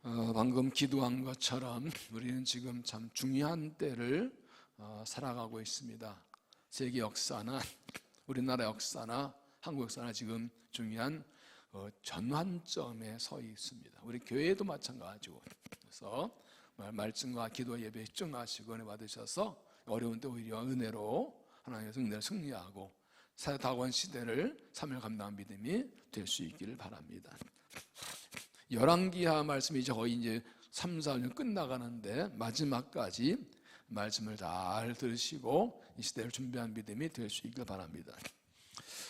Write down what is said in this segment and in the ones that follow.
방금 기도한 것처럼 우리는 지금 참 중요한 때를 살아가고 있습니다. 세계 역사나 우리나라 역사나 한국 역사나 지금 중요한 전환점에 서 있습니다. 우리 교회도 마찬가지고, 그래서 말씀과 기도 예배에 집중하시고 은혜 받으셔서 어려운 때 오히려 은혜로 하나님께서 은혜를 승리하고 다가온 시대를 사명을 감당한 믿음이 될 수 있기를 바랍니다. 열왕기하 말씀이 거의 이제 3, 4년 끝나가는데 마지막까지 말씀을 잘 들으시고 이 시대를 준비한 믿음이 될 수 있기를 바랍니다.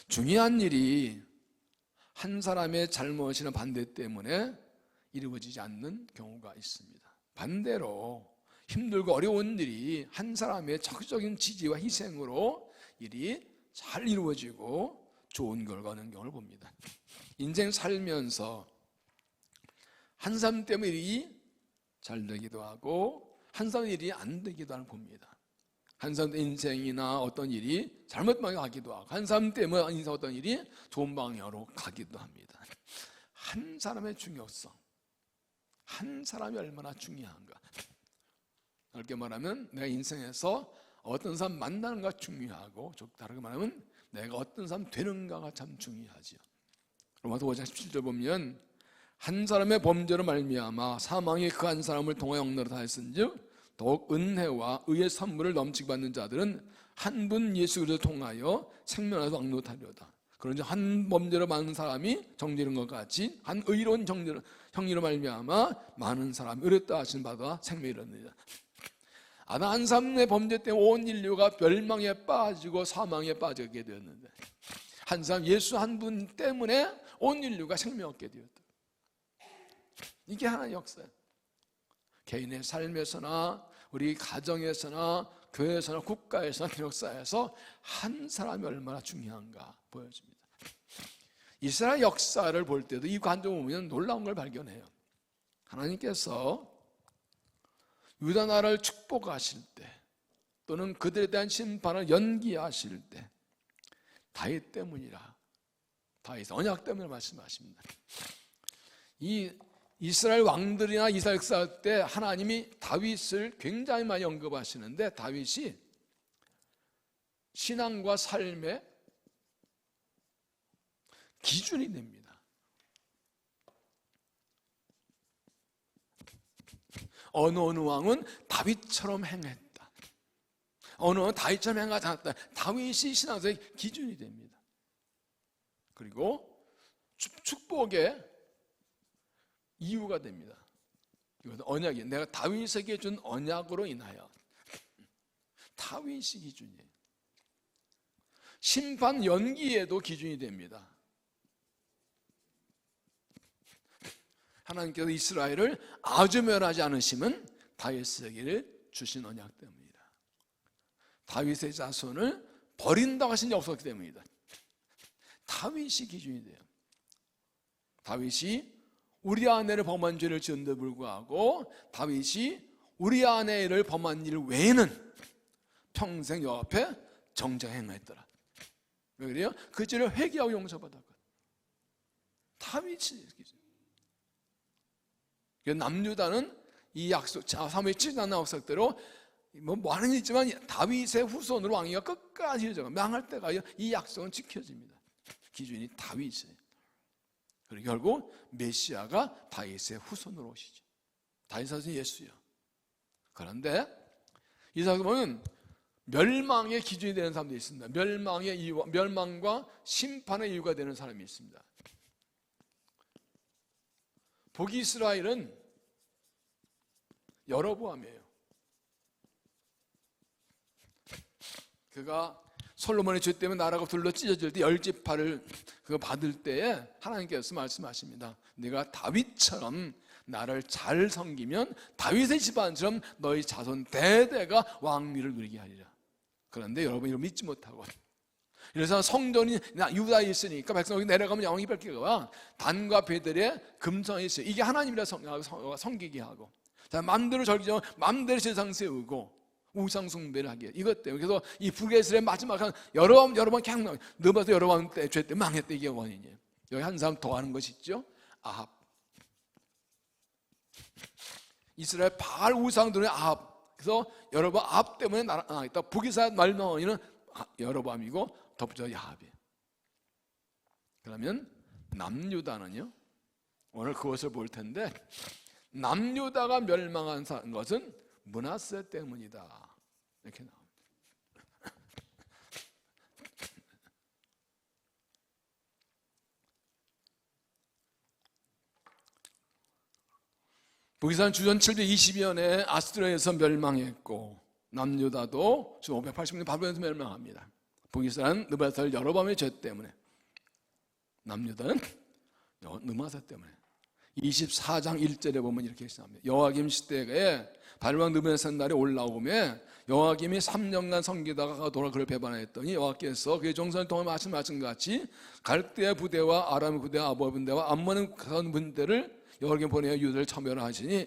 중요한 일이 한 사람의 잘못이나 반대 때문에 이루어지지 않는 경우가 있습니다. 반대로 힘들고 어려운 일이 한 사람의 적극적인 지지와 희생으로 일이 잘 이루어지고 좋은 결과가 는 경우를 봅니다. 인생 살면서 한 사람 때문에 일이 잘 되기도 하고 한 사람 일이 안 되기도 하는 봅니다. 한 사람 인생이나 어떤 일이 잘못 방향으로 가기도 하고 한 사람 때문에 인생 어떤 일이 좋은 방향으로 가기도 합니다. 한 사람의 중요성, 한 사람이 얼마나 중요한가. 넓게 말하면 내가 인생에서 어떤 사람 만나는가 중요하고, 다르게 말하면 내가 어떤 사람 되는가가 참 중요하죠. 로마서 5장 17절 보면 한 사람의 범죄로 말미암아 사망이 그 한 사람을 통하여 영노로 다했은즉 더욱 은혜와 의의 선물을 넘치게 받는 자들은 한 분 예수 그리스도를 통하여 생명에서 왕노하리로다. 그런지 한 범죄로 많은 사람이 정죄는 것 같이 한 의로운 형리로 말미암아 많은 사람이 의롭다 하신 바가 생명이 이르느니라. 아담 한 사람의 범죄 때문에 온 인류가 멸망에 빠지고 사망에 빠지게 되었는데 한 사람 예수 한 분 때문에 온 인류가 생명 얻게 되었다. 이게 하나의 역사예요. 개인의 삶에서나 우리 가정에서나 교회에서나 국가에서나 역사에서 한 사람이 얼마나 중요한가 보여집니다. 이스라엘 역사를 볼 때도 이 관점을 보면 놀라운 걸 발견해요. 하나님께서 유다 나라를 축복하실 때 또는 그들에 대한 심판을 연기하실 때 다윗 때문이라, 다윗 언약 때문에 말씀하십니다. 이 이스라엘 왕들이나 이스라엘 역사 때 하나님이 다윗을 굉장히 많이 언급하시는데 다윗이 신앙과 삶의 기준이 됩니다. 어느 왕은 다윗처럼 행했다, 어느 왕은 다윗처럼 행하지 않았다. 다윗이 신앙의 기준이 됩니다. 그리고 축복의 이유가 됩니다. 이것은 언약이, 내가 다윗에게 준 언약으로 인하여 다윗이 기준이에요. 심판 연기에도 기준이 됩니다. 하나님께서 이스라엘을 아주 멸하지 않으심은 다윗에게 주신 언약 때문이다. 다윗의 자손을 버린다고 하신 적 없었기 때문이다. 다윗이 기준이 돼요. 다윗이 우리아 내를 범한 죄를 지은데 불구하고 다윗이 우리아 내를 범한 일 외에는 평생 여호와 앞에 정직하게 행했더라. 왜 그래요? 그 죄를 회개하고 용서받았거든. 다윗이. 남유다는 이 약속, 사무엘 7장 약속대로 많은 일 있지만 다윗의 후손으로 왕위가 끝까지 이어져가 망할 때까지 이 약속은 지켜집니다. 기준이 다윗이에요. 그리고 결국 메시아가 다윗의 후손으로 오시죠. 다윗 자손이 예수요. 그런데 이 사람 보면 멸망의 기준이 되는 사람도 있습니다. 멸망의 이유, 멸망과 심판의 이유가 되는 사람이 있습니다. 북이스라엘은 여로보암이에요. 그가 솔로몬의 죄 때문에 나라가 둘러 찢어질 때 10지파를 그거 받을 때에 하나님께서 말씀하십니다. 네가 다윗처럼 나를 잘 섬기면 다윗의 집안처럼 너희 자손 대대가 왕위를 누리게 하리라. 그런데 여러분이 이걸 믿지 못하고, 그래서 성전이 유다에 있으니까 백성이 내려가면 영이 뺏기가 단과 베델에 금성이 있어요. 이게 하나님이라 섬기게 하고, 자, 맘대로 절기죠. 맘대로 세상 세우고 우상 숭배를 하게. 이것 때문에 그래서 이 북이스라엘 마지막 한 여러 번 그냥 넘어서 여러 번 때 죄 때문에 망했다. 이게 원인이에요. 여기 한 사람 더 하는 것이 있죠. 아합. 이스라엘 바알 우상들의 아합, 그래서 여로보암 아합 때문에 나라가 망했다. 북이스라엘 말망언이는 여로보암이고 덧붙여 야합이에요. 그러면 남유다는요, 오늘 그것을 볼 텐데, 남유다가 멸망한 것은 므낫세 때문이다, 이렇게 나옵니다. 북이스라엘은 주전 720여 년에 아스투리아에서 멸망했고, 남유다도 주 580년 바벨론에서 멸망합니다. 북이스라엘은 느바살 여로보암의 죄 때문에, 남유다는 므낫세 때문에. 24장 1절에 보면 이렇게 시작합니다. 여호와김 시대에 바벨론 느부갓네살 날이 올라오매 여호와김이 3년간 섬기다가 돌아 그를 배반했더니 여호와께서 그의 종선을 통해 말씀하신 같이 갈대아 부대와 아람 부대와 아모리 부대와 암몬 군대를 여호와께 보내어 유다를 참멸하시니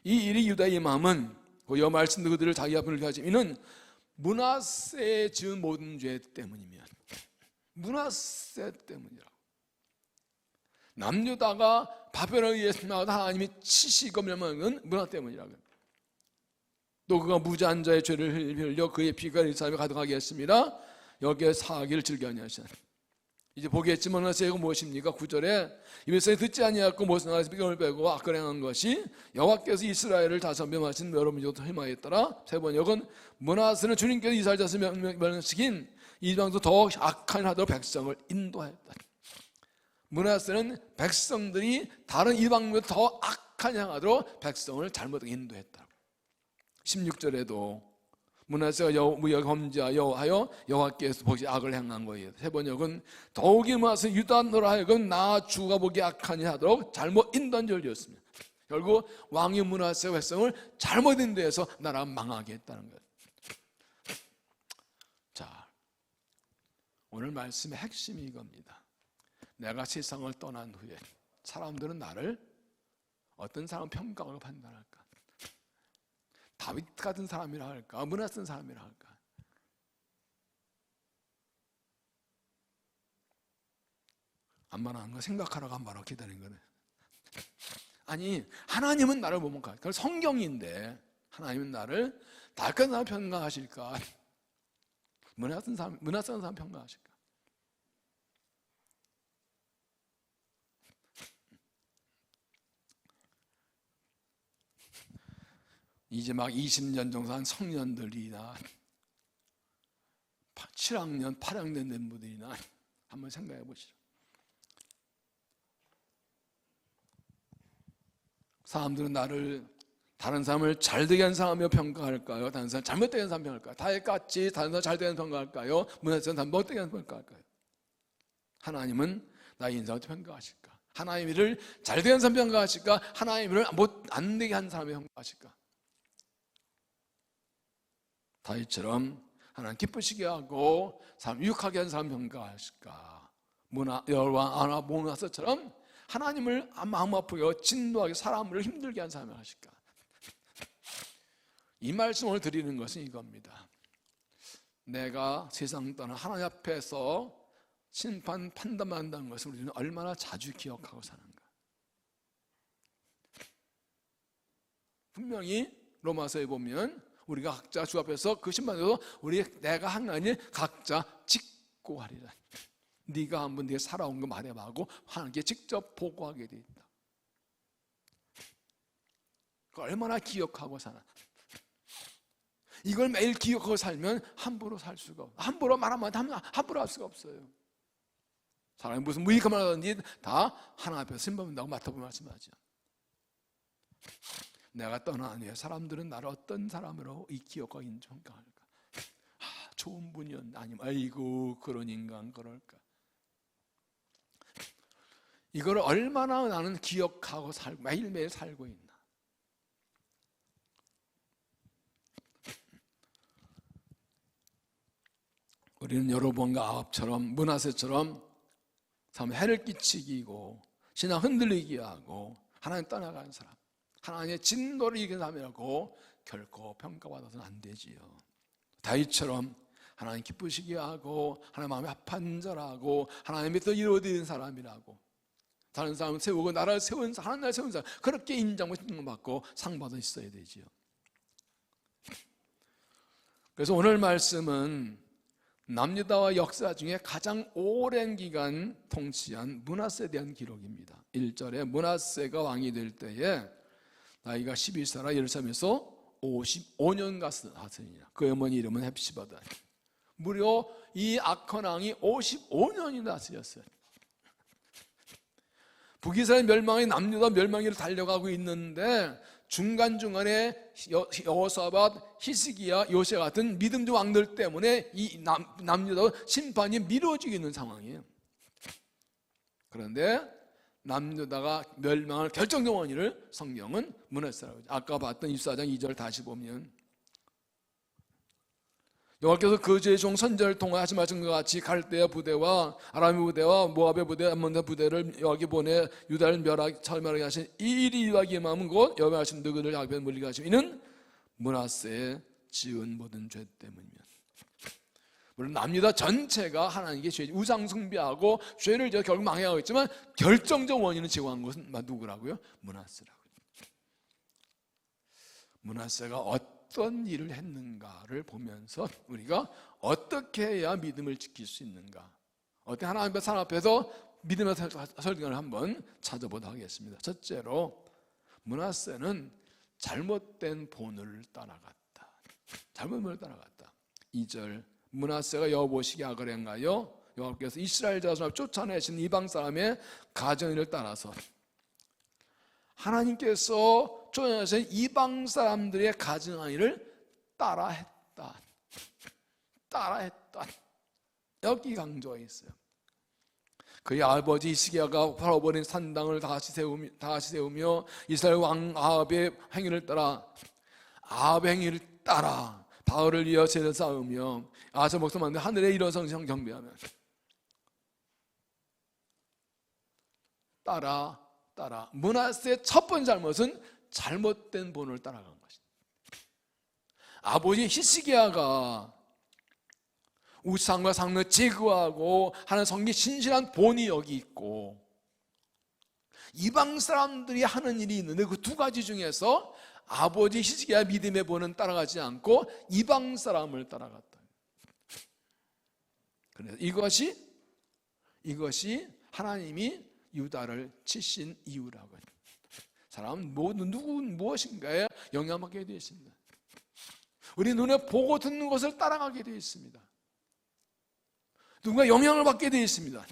이 일이 유다의 임함은 여호와 말씀 그들을 자기 앞을 가지고 이는 므낫세의 지은 모든 죄 때문이면, 므낫세 때문이라. 남유다가 바벨론에 의해서 하나님이 치시고 멸망한 건 므낫세 때문이라고. 또 그가 무지한 자의 죄를 흘려 그의 피가 이스라엘에 가득하게 했습니다. 여기에 사기를 즐겨하냐 하시나. 이제 보겠지만 므낫세가 무엇입니까? 9절에 입에서 듣지 아니하고 모든 나라에서 비경을 빼고 악을 행한 것이 여호와께서 이스라엘을 다시 멸망하신 여러 민족을 혐하였더라. 세 번역은 므낫세는 주님께서 이스라엘 자손을 멸망시킨 이방도 더 악한 하도록 백성을 인도하였다. 므낫세는 백성들이 다른 이방보다 더 악한 향하도록 백성을 잘못 인도했다. 16절에도 므낫세가 범죄하여 여호와께서 보시 악을 행한 거예요. 세 번역은 더욱이 므낫세 유다노라 하여금 나 주가 보기 악하니 하도록 잘못 인도한 절이었습니다. 결국 왕이 므낫세 백성을 잘못 인도해서 나라가 망하게 했다는 거예요. 자, 오늘 말씀의 핵심이 이겁니다. 내가 세상을 떠난 후에 사람들은 나를 어떤 사람 평가하고 판단할까? 다윗 같은 사람이라 할까? 므낫세 사람이라 할까? 안만한 거 생각하라고 한 말하고 기다린 거네. 아니, 하나님은 나를 못 평가할까? 그건 성경인데 하나님은 나를 다윗 같은 사람 평가하실까? 므낫세 사람 평가하실까? 이제 막 20년 정도 한 청년들이나 7학년, 8학년 된 분들이나 한번 생각해 보시죠. 사람들은 나를 다른 사람을 잘되게 한 사람이며 평가할까요? 다른 사람 잘못되게 한 사람 평가할까요? 다윗같이 다른 사람 잘되게 평가할까요? 므낫세는 잘못되게 한 평가할까요? 하나님은 나의 인생을 평가하실까? 하나님 일을 잘되게 한 사람 평가하실까? 하나님 일을 안 되게 한 사람이 평가하실까? 다윗처럼 하나님 기쁘시게 하고 사람 유익하게 한 사람 평가하실까? 여호와 므낫세처럼 하나님을 마음 아프게 진노하게 사람을 힘들게 한 사람을 하실까? 이 말씀을 드리는 것은 이겁니다. 내가 세상 떠나 하나님 앞에서 심판 판단한다는 것을 우리는 얼마나 자주 기억하고 사는가. 분명히 로마서에 보면 우리가 각자 주 앞에서 그 심판에서 내가 한 아니 각자 직고 하리라. 네가 한번 네가 살아온 거 말해봐 하고 하나님께 직접 보고하게 돼 있다. 얼마나 기억하고 사나. 이걸 매일 기억하고 살면 함부로 살 수가 없어요. 함부로 말하면 함부로 할 수가 없어요. 사람이 무슨 무익한 말 하든지 다 하나님 앞에서 심판한다고 맡아보면 말씀하죠. 내가 떠난 후에 사람들은 나를 어떤 사람으로 이 기억과 인정할까? 좋은 분이었나? 아니면 아이고 그런 인간 그럴까? 이걸 얼마나 나는 기억하고 살고 매일매일 살고 있나? 우리는 여로보암과 아합처럼 므낫세처럼 해를 끼치기고 신앙 흔들리게 하고 하나님 떠나가는 사람, 하나님의 진노를 이기는 사람이라고 결코 평가받아서는 안 되지요. 다윗처럼 하나님 기쁘시게 하고 하나님 마음에 합한 자라고 하나님의 뜻 이루어지는 사람이라고 다른 사람 세우고 나라를 세운 하나님 나라를 세운 사람, 그렇게 인정받고 상 받아 있어야 되지요. 그래서 오늘 말씀은 남유다와 역사 중에 가장 오랜 기간 통치한 므낫세에 대한 기록입니다. 1절에 므낫세가 왕이 될 때에 나이가 12세라 예루살렘에서 55년 갔으니라. 그의 어머니 이름은 헵시바다. 무려 이 악한 왕이 55년이나 다스렸어요. 북이스라엘 멸망이 남유다 멸망으로 달려가고 있는데 중간중간에 여호사밧, 히스기야, 요새 같은 믿음의 왕들 때문에 이 남유다 심판이 미뤄지고 있는 상황이에요. 그런데 남유다가 멸망할 결정적 원인을 성경은 므낫세라고 하죠. 아까 봤던 24장 2절 다시 보면 여호와께서 그의 종 선지자를 통해 하신 것 같이 갈대아 부대와 아람의 부대와 모압의 부대, 암몬의 부대를 여기 보내 유다를 멸하게 하신 이 일이 이루어지게 하면 곧 여호와 하신 너희를 악에 물리게 하시며 이는 므낫세에 지은 모든 죄 때문이면. 물론 남유다 전체가 하나님께 죄, 우상 숭배하고 죄를 지어 결국 망해가고 있지만 결정적 원인을 제공한 것은 누구라고요? 므낫세라고요. 므낫세가 어떤 일을 했는가를 보면서 우리가 어떻게 해야 믿음을 지킬 수 있는가, 어떻게 하나님 앞에 사람 앞에서 믿음의 설명을 한번 찾아보도록 하겠습니다. 첫째로 므낫세는 잘못된 본을 따라갔다. 잘못된 본을 따라갔다. 2절 므낫세가 여호와 보시기에 악을 행하여 여호와께서 이스라엘 자손을 쫓아내신 이방 사람의 가정일을 따라서 하나님께서 쫓아내신 이방 사람들의 가정한 일을 따라했다. 여기 강조가 있어요. 그의 아버지 히스기야가 팔아버린 산당을 다시 세우며 이스라엘 왕 아합의 행위를 따라 바알을 위하여 제를 쌓으며 아세 목소 만든 하늘에 일어선 경배하며 따라 므낫세의 첫 번째 잘못은 잘못된 본을 따라간 것입니다. 아버지 히스기야가 우상과 상을 제거하고 하는 성기 신실한 본이 여기 있고 이방 사람들이 하는 일이 있는데 그 두 가지 중에서 아버지 히스기야 믿음의 본은 따라가지 않고 이방 사람을 따라갔다. 그래서 이것이 하나님이 유다를 치신 이유라고요. 사람은 무엇인가에 영향받게 되어 있습니다. 우리 눈에 보고 듣는 것을 따라가게 되어 있습니다. 누군가 영향을 받게 되어 있습니다.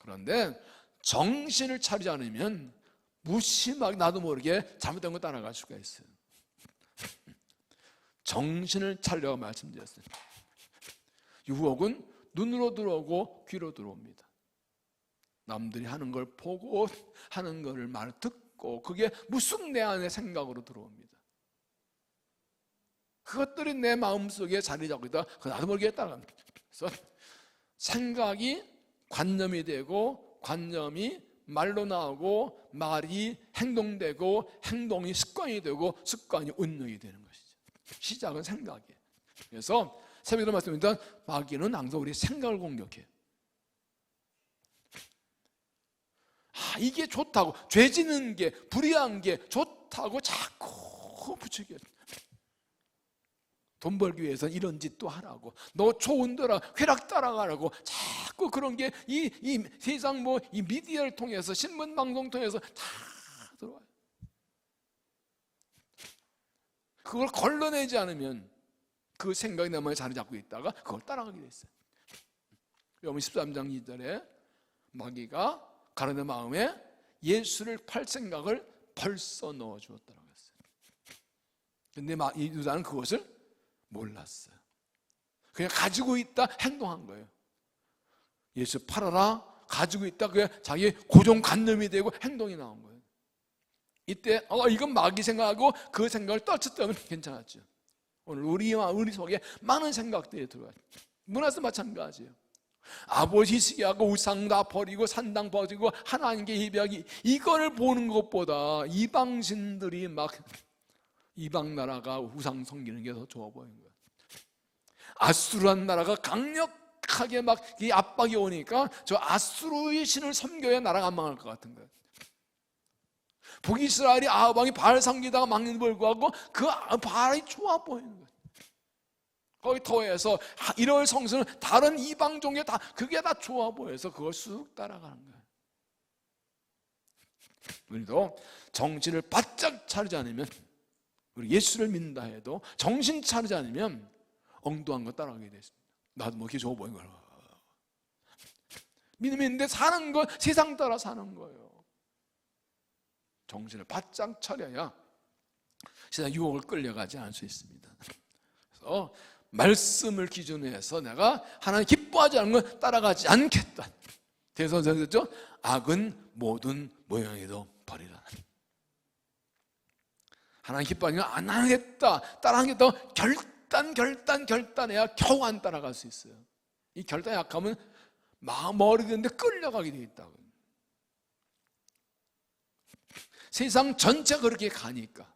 그런데 정신을 차리지 않으면 무심하게 나도 모르게 잘못된 거 따라갈 수가 있어요. 정신을 차리라고 말씀드렸어요. 유혹은 눈으로 들어오고 귀로 들어옵니다. 남들이 하는 걸 보고 하는 것을 말 듣고 그게 무슨 내 안의 생각으로 들어옵니다. 그것들이 내 마음속에 자리 잡고 있다. 나도 모르게 따라갑니다. 그래서 생각이 관념이 되고 관념이 말로 나오고 말이 행동되고 행동이 습관이 되고 습관이 운명이 되는 것이죠. 시작은 생각이에요. 그래서 새벽으로 말씀드리면 마귀는 항상 우리 생각을 공격해요. 이게 좋다고, 죄 짓는 게, 불의한 게 좋다고 자꾸 부추겨요. 돈 벌기 위해서는 이런 짓도 하라고, 너 좋은 데라 쾌락 따라가라고 자꾸 그런 게 이 세상 이 미디어를 통해서 신문 방송 통해서 다 들어와요. 그걸 걸러내지 않으면 그 생각이 내 마음에 자리 잡고 있다가 그걸 따라가게 돼 있어요. 요한복음 13장 2절에 마귀가 가룟의 마음에 예수를 팔 생각을 벌써 넣어 주었다고 했어요. 근데 유다는 그것을 몰랐어요. 그냥 가지고 있다 행동한 거예요. 예수 팔아라 가지고 있다 그게 자기의 고정관념이 되고 행동이 나온 거예요. 이때 이건 마귀 생각하고 그 생각을 떨쳤다면 괜찮았죠. 오늘 우리 속에 많은 생각들이 들어와요. 므낫세 마찬가지예요. 아버지 히스기야가 우상 다 버리고 산당 버리고 하나님께 예배하기, 이거를 보는 것보다 이방신들이 막 이방 나라가 우상 섬기는 게 더 좋아 보이는 거예요. 아수르한 나라가 강력한 강력하게 막 이 압박이 오니까 저 아수르의 신을 섬겨야 나라가 안 망할 것 같은 거예요. 북이스라엘이 아합 왕이 바알 섬기다가 망신 불구하고 그 바알이 좋아 보이는 거예요. 거기 더해서 이럴 성수는 다른 이방 종교 다 그게 다 좋아 보여서 그걸 쑥 따라가는 거예요. 우리도 정신을 바짝 차리지 않으면, 우리 예수를 믿는다 해도 정신 차리지 않으면 엉뚱한 거 따라가게 됐습니다. 나도 뭐 이렇게 좋아 보이는 거야. 믿음이 있는데 사는 건 세상 따라 사는 거예요. 정신을 바짝 차려야 세상 유혹을 끌려가지 않을 수 있습니다. 그래서 말씀을 기준으로 해서 내가 하나님 기뻐하지 않는 건 따라가지 않겠다. 대선생님 했죠? 악은 모든 모양에도 버리라. 하나님 기뻐하는 건 안 하겠다, 따라하겠다 결단해야 겨우 안 따라갈 수 있어요. 이 결단이 약하면 머리 드는데 끌려가게 되어 있다고. 세상 전체가 그렇게 가니까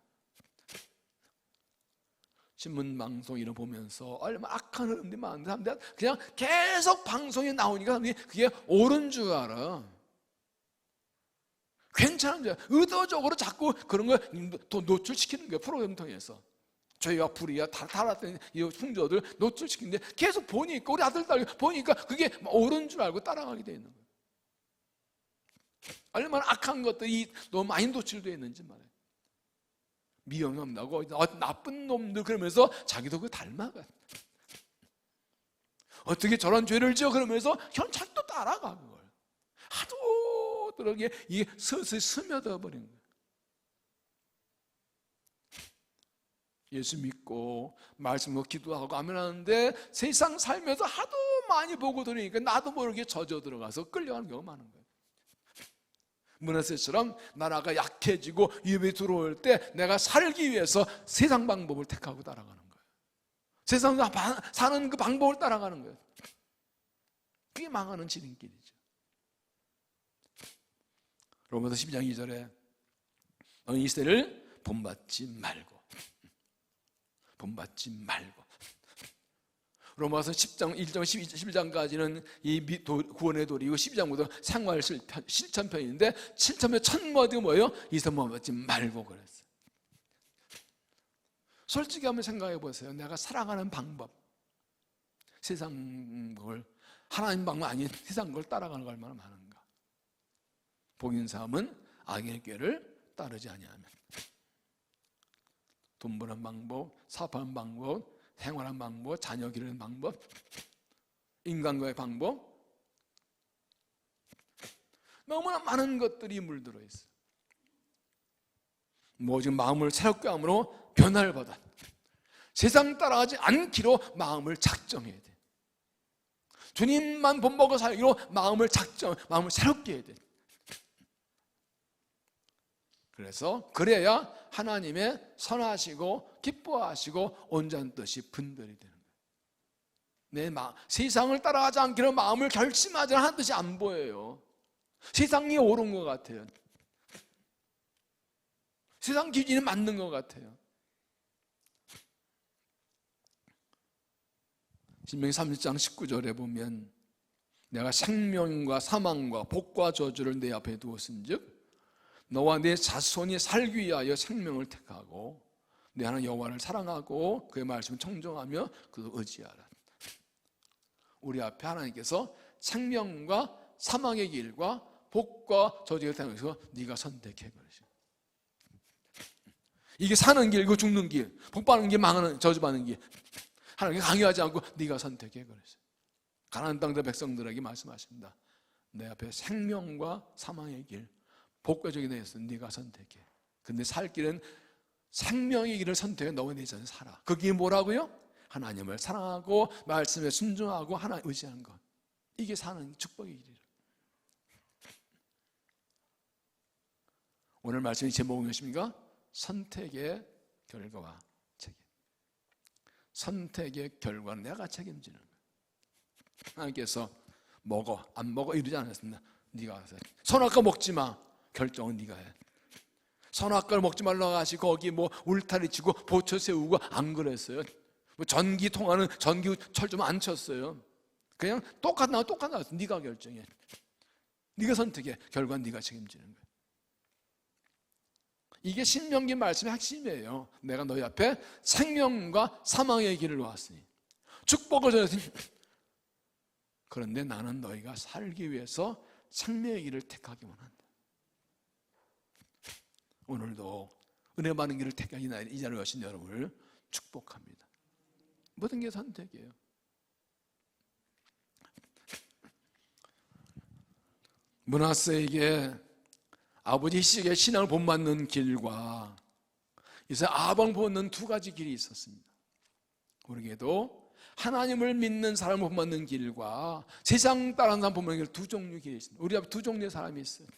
신문방송 이런 보면서 얼마나 악한 흐름들이 많은데 사람들이 그냥 계속 방송에 나오니까 그게 옳은 줄 알아. 괜찮은 줄 알아. 의도적으로 자꾸 그런 걸 노출시키는 거예요. 프로그램 통해서 죄와 불의와 타락된 이 풍조들 노출시키는데 계속 보니까 우리 아들 딸 보니까 그게 옳은 줄 알고 따라가게 되어 있는 거예요. 얼마나 악한 것들이 너무 많이 노출되어 있는지 말이에요. 미영합나고 나쁜 놈들 그러면서 자기도 그거 닮아가. 어떻게 저런 죄를 지어 그러면서 현찰도 따라가 그걸. 하도 그러게 이게 서서히 스며들어 버린 거예요. 예수 믿고 말씀 듣고 기도하고 아멘하는데 세상 살면서 하도 많이 보고 들으니까 나도 모르게 젖어 들어가서 끌려가는 경우가 많은 거예요. 문하세처럼 나라가 약해지고 위협이 들어올 때 내가 살기 위해서 세상 방법을 택하고 따라가는 거예요. 세상 사는 그 방법을 따라가는 거예요. 그게 망하는 지름길이죠. 로마서 12장 2절에 너는 이 세대를 본받지 말고 로마서 10장 1장 11장까지는 이 구원의 도리고 12장부터 생활 실천편인데 7편의 첫 마디가 뭐예요? 이선 본받지 말고 그랬어요. 솔직히 한번 생각해 보세요. 내가 살아가는 방법, 세상 걸 하나님 방법 아닌 세상 걸 따라가는 거 얼마나 많은가. 복인 사람은 악인의 꾀를 따르지 아니하면 돈 버는 방법, 사업하는 방법, 생활하는 방법, 자녀 기르는 방법, 인간과의 방법, 너무나 많은 것들이 물들어 있어요. 지금 마음을 새롭게 함으로 변화를 받아 세상 따라가지 않기로 마음을 작정해야 돼. 주님만 본보고 살기로 마음을 새롭게 해야 돼. 그래서 그래야 하나님의 선하시고 기뻐하시고 온전한 뜻이 분별이 되는 거예요. 내 세상을 따라가지 않기로 마음을 결심하지 않은 뜻이 안 보여요. 세상이 옳은 것 같아요. 세상 기준이 맞는 것 같아요. 신명기 30장 19절에 보면 내가 생명과 사망과 복과 저주를 내 앞에 두었은즉 너와 내 자손이 살기 위하여 생명을 택하고 내 하나님 여호와를 사랑하고 그의 말씀을 청종하며 그도 의지하라. 우리 앞에 하나님께서 생명과 사망의 길과 복과 저주를 택해서 네가 선택해 버리시고, 이게 사는 길고 죽는 길, 복받는 길, 망하는 저주받는 길, 하나님께 강요하지 않고 네가 선택해 버리세요. 가나안 땅 백성들에게 말씀하십니다. 내 앞에 생명과 사망의 길, 복과 저주에 대해서 네가 선택해. 근데 살 길은 생명의 길을 선택해. 너와 내 자손 살아. 그게 뭐라고요? 하나님을 사랑하고 말씀에 순종하고 하나님 의지하는 것. 이게 사는 축복의 길이에요. 오늘 말씀의 제목은 무엇입니까? 선택의 결과와 책임. 선택의 결과는 내가 책임지는 거예요. 하나님께서 먹어 안 먹어 이러지 않았습니다. 네가 알아서 해. 선악과 먹지 마. 결정은 네가 해. 선악과를 먹지 말라고 하시고 거기 뭐 울타리 치고 보초 세우고 안 그랬어요. 뭐 전기 통하는 전기 철 좀 안 쳤어요. 그냥 똑같나 네가 결정해. 네가 선택해. 결과는 네가 책임지는 거야. 이게 신명기 말씀의 핵심이에요. 내가 너희 앞에 생명과 사망의 길을 놓았으니, 축복을 전했으니, 그런데 나는 너희가 살기 위해서 생명의 길을 택하기 원한다. 오늘도 은혜 많은 길을 택하기 이 자리에 오신 여러분을 축복합니다. 모든 게 선택이에요. 므낫세에게 아버지 히스기야의 신앙을 본받는 길과 이제 아방 본받는 두 가지 길이 있었습니다. 우리에게도 하나님을 믿는 사람을 본받는 길과 세상 따르는 사람 본받는 길, 두 종류 길이 있습니다. 우리 앞에 두 종류의 사람이 있어요.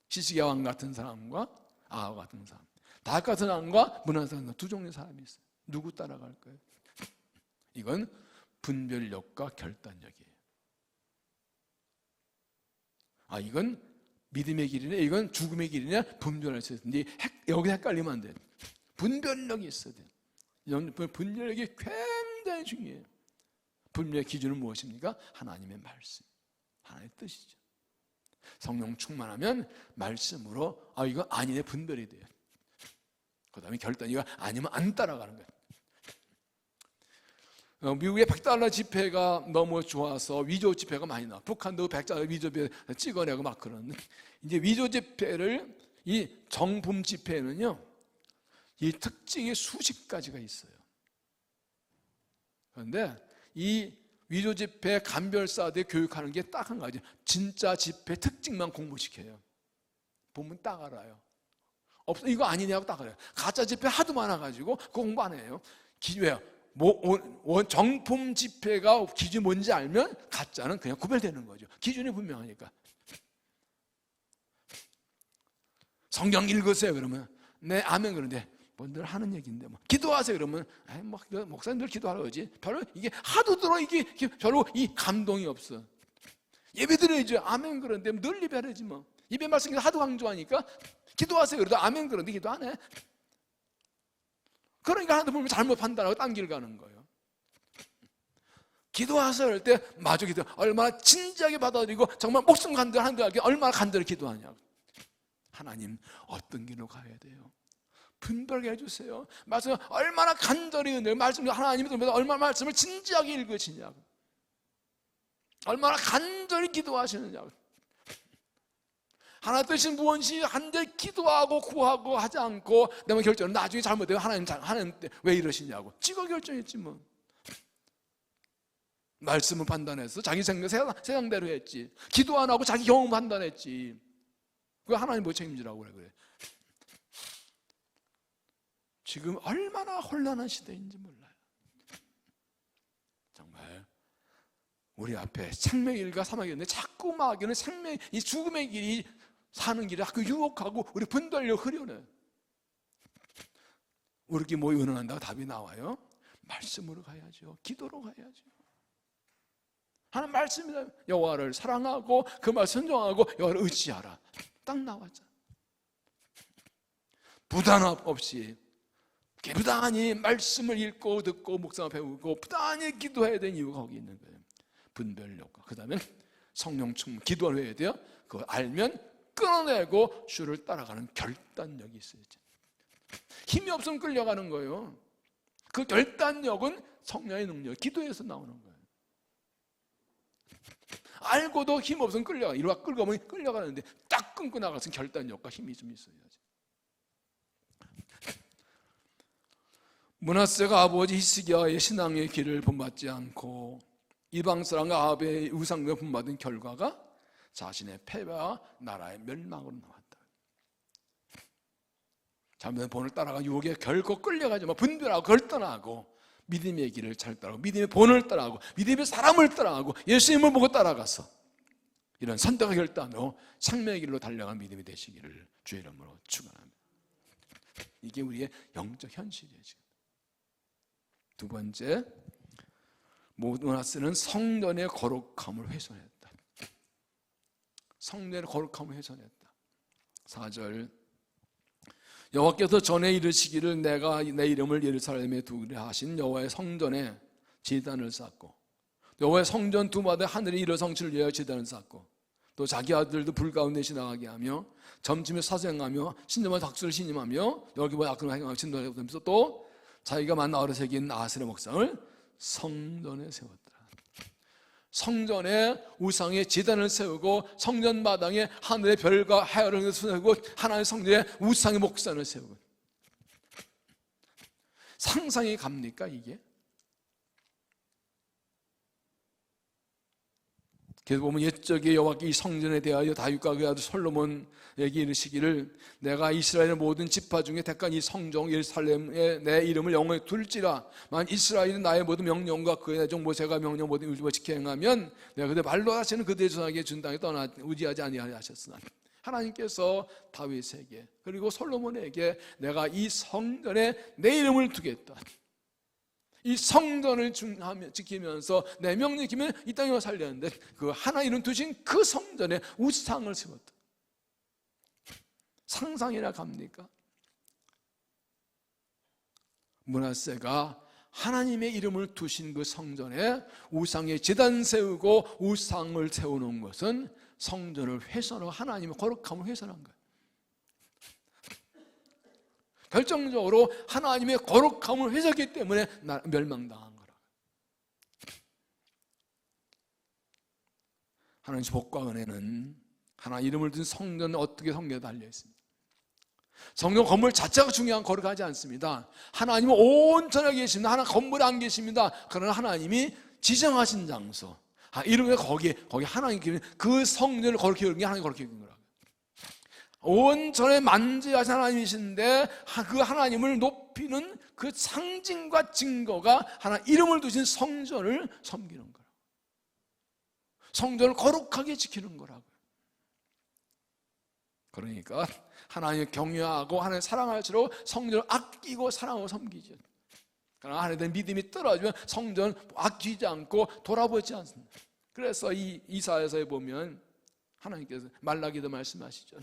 히스기야 왕 같은 사람과 아합 같은 사람, 다윗 같은 사람과 므낫세 같은 사람, 두 종류의 사람이 있어요. 누구 따라갈까요? 이건 분별력과 결단력이에요. 이건 믿음의 길이냐, 이건 죽음의 길이냐, 분별할 수 있는데 여기 헷갈리면 안 돼요. 분별력이 있어야 돼요. 분별력이 굉장히 중요해요. 분별의 기준은 무엇입니까? 하나님의 말씀, 하나님의 뜻이죠. 성령 충만하면 말씀으로 이거 아니네 분별이 돼요. 그 다음에 결단, 이거 아니면 안 따라가는 거예요. 미국의 $100 지폐가 너무 좋아서 위조 지폐가 많이 나와. 북한도 $100 위조 지폐 찍어내고 막 그러는. 이제 위조 지폐를, 이 정품 지폐는요, 이 특징이 수십 가지가 있어요. 그런데 이 위조 지폐 감별사들 교육하는 게 딱 한 가지. 진짜 지폐 특징만 공부시켜요. 보면 딱 알아요. 없어, 이거 아니냐고 딱 알아요. 가짜 지폐 하도 많아가지고 공부 안 해요. 왜요? 정품 지폐가 기준이 뭔지 알면 가짜는 그냥 구별되는 거죠. 기준이 분명하니까. 성경 읽으세요 그러면 네 아멘. 그런데 뭔들 하는 얘기인데 기도하세요 그러면 목사님들 기도하러 오지. 별로 이게 하도 들어 이게 별로 이 감동이 없어. 예배 드려야죠. 아멘. 그런데 늘 예배하지 뭐. 예배 말씀 하도 강조하니까 기도하세요 그래도 아멘. 그런데 기도 안 해. 그러니까 하나도 보면 잘못 판단하고 딴 길 가는 거예요. 기도하세요 할 때 마저 기도 얼마나 진지하게 받아들이고 정말 목숨 간절한데 얼마나 간절히 기도하냐고. 하나님 어떤 길로 가야 돼요? 분별하게 해주세요. 말씀 얼마나 간절히 은혜, 말씀 하나님이 들으면서 얼마나 말씀을 진지하게 읽으시냐고, 얼마나 간절히 기도하시느냐고. 하나 뜻이 무엇인지 한데 기도하고 구하고 하지 않고 내가 결정은 나중에 잘못되면 하나님 왜 이러시냐고 찍어 결정했지 뭐. 말씀을 판단해서 자기 생각 세상대로 했지. 기도 안 하고 자기 경험 판단했지. 그 하나님 뭐 책임지라고 그래. 지금 얼마나 혼란한 시대인지 몰라요. 정말 우리 앞에 생명의 길과 사망의 길인데 자꾸 마귀는 이 죽음의 길이 사는 길이 자꾸 유혹하고 우리 분별력 흐려내. 우리끼리 모여 의논한다고 답이 나와요? 말씀으로 가야죠. 기도로 가야죠. 하나님 말씀이다. 여호와를 사랑하고 그 말 순종하고 여호와를 의지하라. 딱 나왔잖아. 부담 없이 부단히 말씀을 읽고 듣고 묵상을 배우고 부단히 기도해야 되는 이유가 거기 있는 거예요. 분별력과 그 다음에 성령 충만. 기도를 해야 돼요. 그걸 알면 끊어내고 주를 따라가는 결단력이 있어야죠. 힘이 없으면 끌려가는 거예요. 그 결단력은 성령의 능력, 기도에서 나오는 거예요. 알고도 힘 없으면 끌려가. 이리와 끌고 오면 끌려가는데 딱 끊고 나가서 결단력과 힘이 좀 있어야지. 므낫세가 아버지 히스기야의 신앙의 길을 본받지 않고 이방 사람과 아합의 우상을 본받은 결과가 자신의 패배와 나라의 멸망으로 나왔다. 잘못된 본을 따라가 유혹에 결코 끌려가지 마. 분별하고 결단하고 믿음의 길을 잘 따라가고 믿음의 본을 따라가고 믿음의 사람을 따라가고 예수님을 보고 따라가서 이런 선택과 결단으로 생명의 길로 달려간 믿음이 되시기를 주의 이름으로 축원합니다. 이게 우리의 영적 현실이에요. 지금 두 번째, 므낫세는 성전의 거룩함을 훼손했다. 성전의 거룩함을 훼손했다. 4절, 여호와께서 전에 이르시기를 내가 내 이름을 예루살렘에 두리라 하신 여호와의 성전에 제단을 쌓고, 여호와의 성전 두 마다 하늘의 이루 성취를 위하여 제단을 쌓고, 또 자기 아들도 불 가운데 지나가게 하며 점침에 사수행하며 신령한 닥수를 신임하며 여기보다 악을 행하며 진노를 하면서 또 자기가 만나 어려 새긴 아세라 목상을 성전에 세웠더라. 성전에 우상의 제단을 세우고 성전 마당에 하늘의 별과 해를 세우고 하나님의 성전에 우상의 목상을 세우고. 상상이 갑니까 이게? 그래서 보면 옛적에 여호와께 이 성전에 대하여 다윗과 그의 아들 솔로몬에게 이르시기를 내가 이스라엘의 모든 지파 중에 택한 이 성정 예루살렘에 내 이름을 영원히 둘지라. 만 이스라엘은 나의 모든 명령과 그의 내종 모세가 명령 모든 율법을 지켜 행하면 내가 그들 말로 하시는 그들의 조상에게 준 땅에 떠나 의지하지 아니하리 하셨으나, 하나님께서 다윗에게 그리고 솔로몬에게 내가 이 성전에 내 이름을 두겠다, 이 성전을 지키면서 내 명령 지키면 이 땅에 살렸는데 그 하나 이름 두신 그 성전에 우상을 세웠다. 상상이나 갑니까? 므낫세가 하나님의 이름을 두신 그 성전에 우상의 제단 세우고 우상을 세우는 것은 성전을 훼손하고 하나님의 거룩함을 훼손한 거예요. 결정적으로 하나님의 거룩함을 훼손했기 때문에 멸망당한 거라. 하나님의 복과 은혜는 하나님 이름을 둔 성전은 어떻게 성경에 달려 있습니다. 성전 건물 자체가 중요한 거룩하지 않습니다. 하나님은 온전하게 계십니다. 하나님 건물에 안 계십니다. 그러나 하나님이 지정하신 장소, 이름에 거기 하나님 그 성전을 거룩히 여긴 게 하나님 거룩히 여긴 거라. 온전에 만지하신 하나님이신데 그 하나님을 높이는 그 상징과 증거가 하나님 이름을 두신 성전을 섬기는 거라고. 성전을 거룩하게 지키는 거라고요. 그러니까 하나님을 경외하고 하나님을 사랑할수록 성전을 아끼고 사랑하고 섬기죠. 그러나 하나님에 대한 믿음이 떨어지면 성전 아끼지 않고 돌아보지 않습니다. 그래서 이 이사야서에 보면 하나님께서 말라기도 말씀하시죠.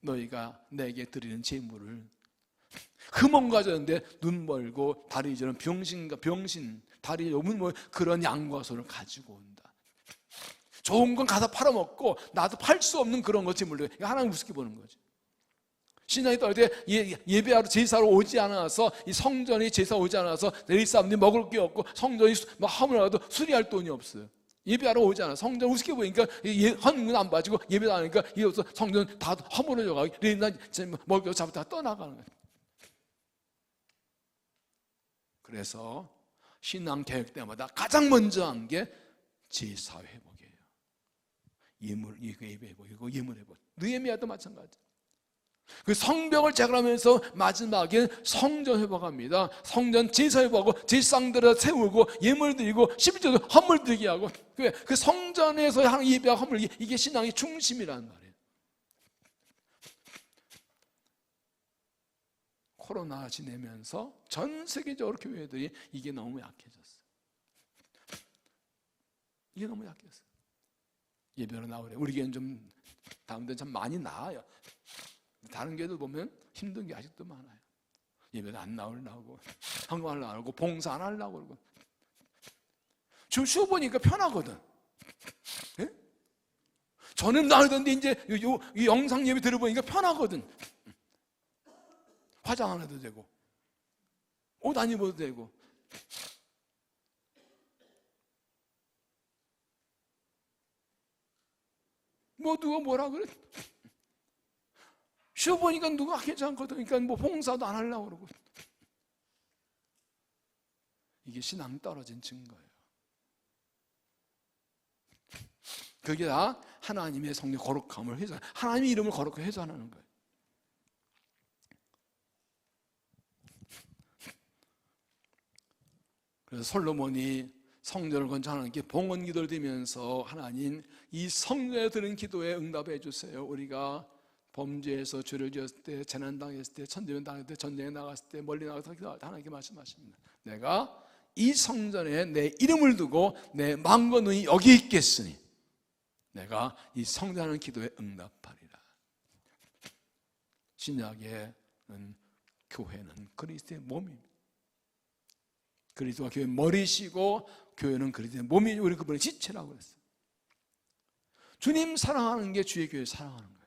너희가 내게 드리는 제물을 흠없 가졌는데 눈 멀고 다리 저는 병신 다리 좁은 뭐 그런 양과 소를 가지고 온다. 좋은 건 가서 팔아먹고 나도 팔 수 없는 그런 것 제물로 하나님 우습게 보는 거죠. 신앙이 떨어질 때 예배하러 제사로 오지 않아서 이 성전이 제사 오지 않아서 내일 사람들이 먹을 게 없고 성전이 뭐 하물어도 수리할 돈이 없어요. 예배하러 오지 않아. 성전 우습게 보니까 헌금은 안 빠지고 예배도 안 하니까 이어서 성전 다 허물어져 가고 먹을 거 잡다 떠나가는 거예요. 그래서 신앙 계획 때마다 가장 먼저 한 게 제사 회복이에요. 예배 회복이고 예물 회복. 느헤미야도 마찬가지. 그 성벽을 재건하면서 마지막엔 성전 회복합니다. 성전 제사 회복하고 제사상들을 세우고 예물 드리고 십일조도 헌물 드리게 하고 그 성전에서 하는 예배와 헌물 이게 신앙의 중심이란 말이에요. 코로나 지내면서 전 세계적으로 교회들이 이게 너무 약해졌어요. 이게 너무 약해졌어요. 예배로 나오래. 우리 교회는 좀 다른 데는 참 많이 나아요. 다른 교회들 보면 힘든 게 아직도 많아요. 예배도 안 나오고 헌금 안 나오고 봉사 안 하려고 그러고. 좀 쉬어보니까 편하거든. 예? 저는 나오던데 이제 이 영상 예배 들어보니까 편하거든. 화장 안 해도 되고 옷 안 입어도 되고. 뭐 누가 뭐라 그래? 쉬어보니까 누가 괜찮거든. 그러니까 뭐 봉사도 안 하려고 그러고. 이게 신앙 떨어진 증거예요. 그게 다 하나님의 성령 거룩함을 훼손, 하나님의 이름을 거룩하게 훼손하는 거예요. 그래서 솔로몬이 성전을 건축하는 하나님께 봉헌 기도를 드리면서 하나님 이 성전에 드는 기도에 응답해 주세요. 우리가 범죄에서 죄를 지었을 때, 재난 당했을 때, 천대면 당했을 때, 전쟁에 나갔을 때, 멀리 나가서 하나님께 말씀하십니다. 내가 이 성전에 내 이름을 두고 내 마음과 눈이 여기 있겠으니 내가 이 성전하는 기도에 응답하리라. 신약에는 교회는 그리스도의 몸입니다. 그리스도가 교회 머리시고 교회는 그리스도의 몸이, 우리 그분의 지체라고 그랬어요. 주님 사랑하는 게 주의 교회 사랑하는 거예요.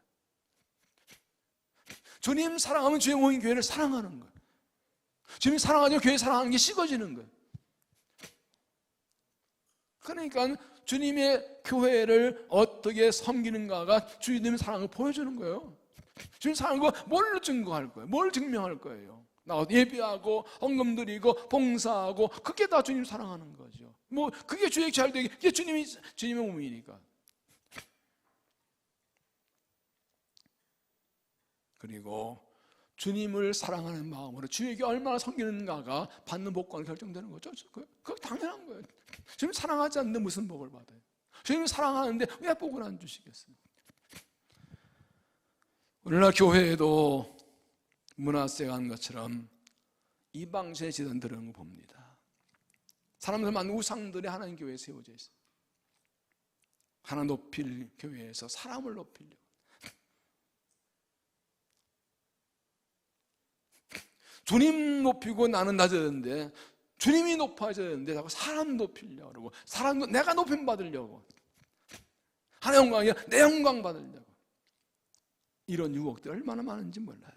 주님 사랑하면 주의 몸인 교회를 사랑하는 거예요. 주님 사랑하죠. 교회 사랑하는 게 식어지는 거예요. 그러니까 주님의 교회를 어떻게 섬기는가가 주님의 사랑을 보여주는 거예요. 주님 사랑하는 거 뭘로 증거할 거예요? 뭘 증명할 거예요? 나 예배하고 헌금 드리고 봉사하고 그게 다 주님 사랑하는 거죠. 뭐 그게 주의 잘 되게, 그게 주님의 몸이니까. 그리고 주님을 사랑하는 마음으로 주에게 얼마나 섬기는가가 받는 복과는 결정되는 거죠. 그거 당연한 거예요. 주님 사랑하지 않는데 무슨 복을 받아요? 주님 사랑하는데 왜 복을 안 주시겠어요? 오늘날 교회에도 문화세가 한 것처럼 이방신의 지단들은 봅니다. 사람들 많은 우상들이 하나님 교회에 세워져 있어요. 하나 높일 교회에서 사람을 높이려고. 주님 높이고 나는 낮아졌는데, 주님이 높아졌는데 자꾸 사람 높이려고 그러고, 사람 내가 높임 받으려고, 하나의 영광이 아니라 내 영광 받으려고. 이런 유혹들 얼마나 많은지 몰라요.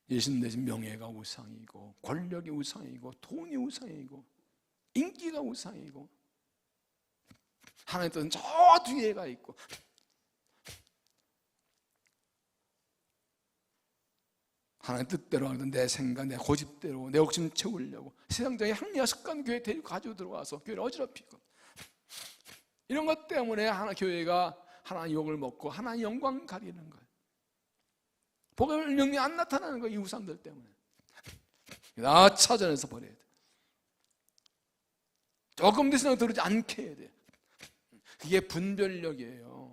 예신대신 명예가 우상이고, 권력이 우상이고, 돈이 우상이고, 인기가 우상이고, 하나님 뜻은 저 뒤에가 있고, 하나님 뜻대로 하든 내 생각, 내 고집대로 내 욕심 채우려고 세상적인 향리와 습관 교회에 데리고 가지고 들어와서 교회를 어지럽히고, 이런 것 때문에 교회가 하나님 욕을 먹고 하나님 영광 가리는 거예요. 복음의 능력이 안 나타나는 거예요. 이 우상들 때문에. 다 찾아내서 버려야 돼. 조금 더 생각 들지 않게 해야 돼. 그게 분별력이에요.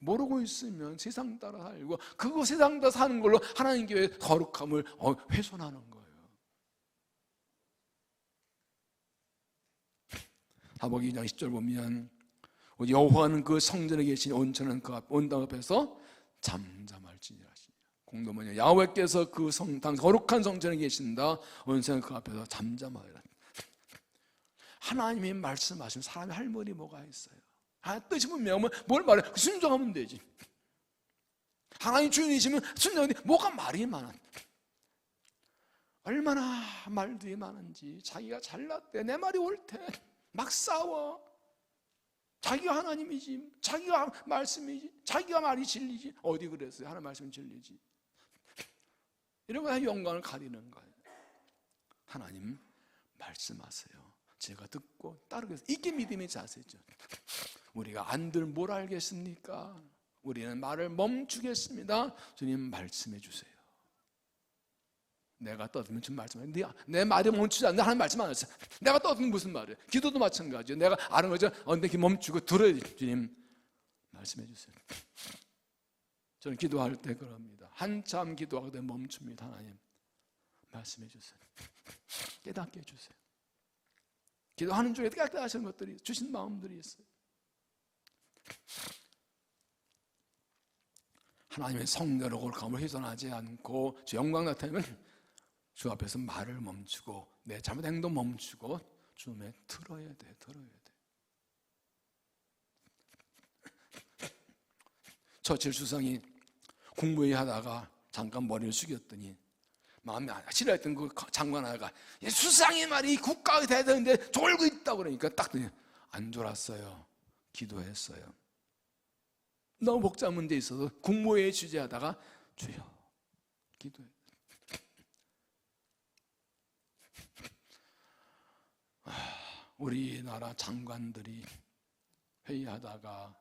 모르고 있으면 세상 따라 살고, 그거 세상 따라 사는 걸로 하나님 교회의 거룩함을 훼손하는 거예요. 하박국 2장 10절 보면, 여호와는 그 성전에 계신 온천은 그 온당 앞에서 잠잠할지니라. 공도문이요, 야훼께서 그 거룩한 성전에 계신다. 온천은 그 앞에서 잠잠하리라. 하나님이 말씀하시면 사람이 할 말이 뭐가 있어요? 뜻이 분명하면 뭘 말해? 순종하면 되지. 하나님 주인이시면 순종하는데 뭐가 말이 많아? 얼마나 말들이 많은지. 자기가 잘났대, 내 말이 옳대, 막 싸워. 자기가 하나님이지, 자기가 말씀이지, 자기가 말이 진리지. 어디 그랬어요? 하나님 말씀이 진리지. 이런 거 다 영광을 가리는 거예요. 하나님 말씀하세요. 제가 듣고 따르겠습니다. 이게 믿음의 자세죠. 우리가 안들 뭘 알겠습니까? 우리는 말을 멈추겠습니다. 주님 말씀해 주세요. 내가 떠들면 주님 말씀해. 내 말이 멈추지 않는데 하나님 말씀 안 했어요. 내가 떠들면 무슨 말이에요? 기도도 마찬가지예요. 내가 아는 거죠. 근데 멈추고 들어야 돼. 주님 말씀해 주세요. 저는 기도할 때 그럽니다. 한참 기도하다 멈춥니다. 하나님 말씀해 주세요. 깨닫게 해주세요. 기도하는 중에 깨닫게 것들이, 주신 마음들이 있어요. 하나님의 성전을 거룩함을 훼손하지 않고 주 영광 나타내면 주 앞에서 말을 멈추고 내 잘못 행동 멈추고 주님의 들어야 돼. 처칠 수상이 국무회의 하다가 잠깐 머리를 숙였더니 마음이 싫어했던 그 장관 하나가, 수상의 말이 국가가 돼야 되는데 졸고 있다고 그러니까 딱 안 졸았어요. 기도했어요. 너무 복잡한 문제 있어서 국무회의 주재하다가 주여 기도해. 우리나라 장관들이 회의하다가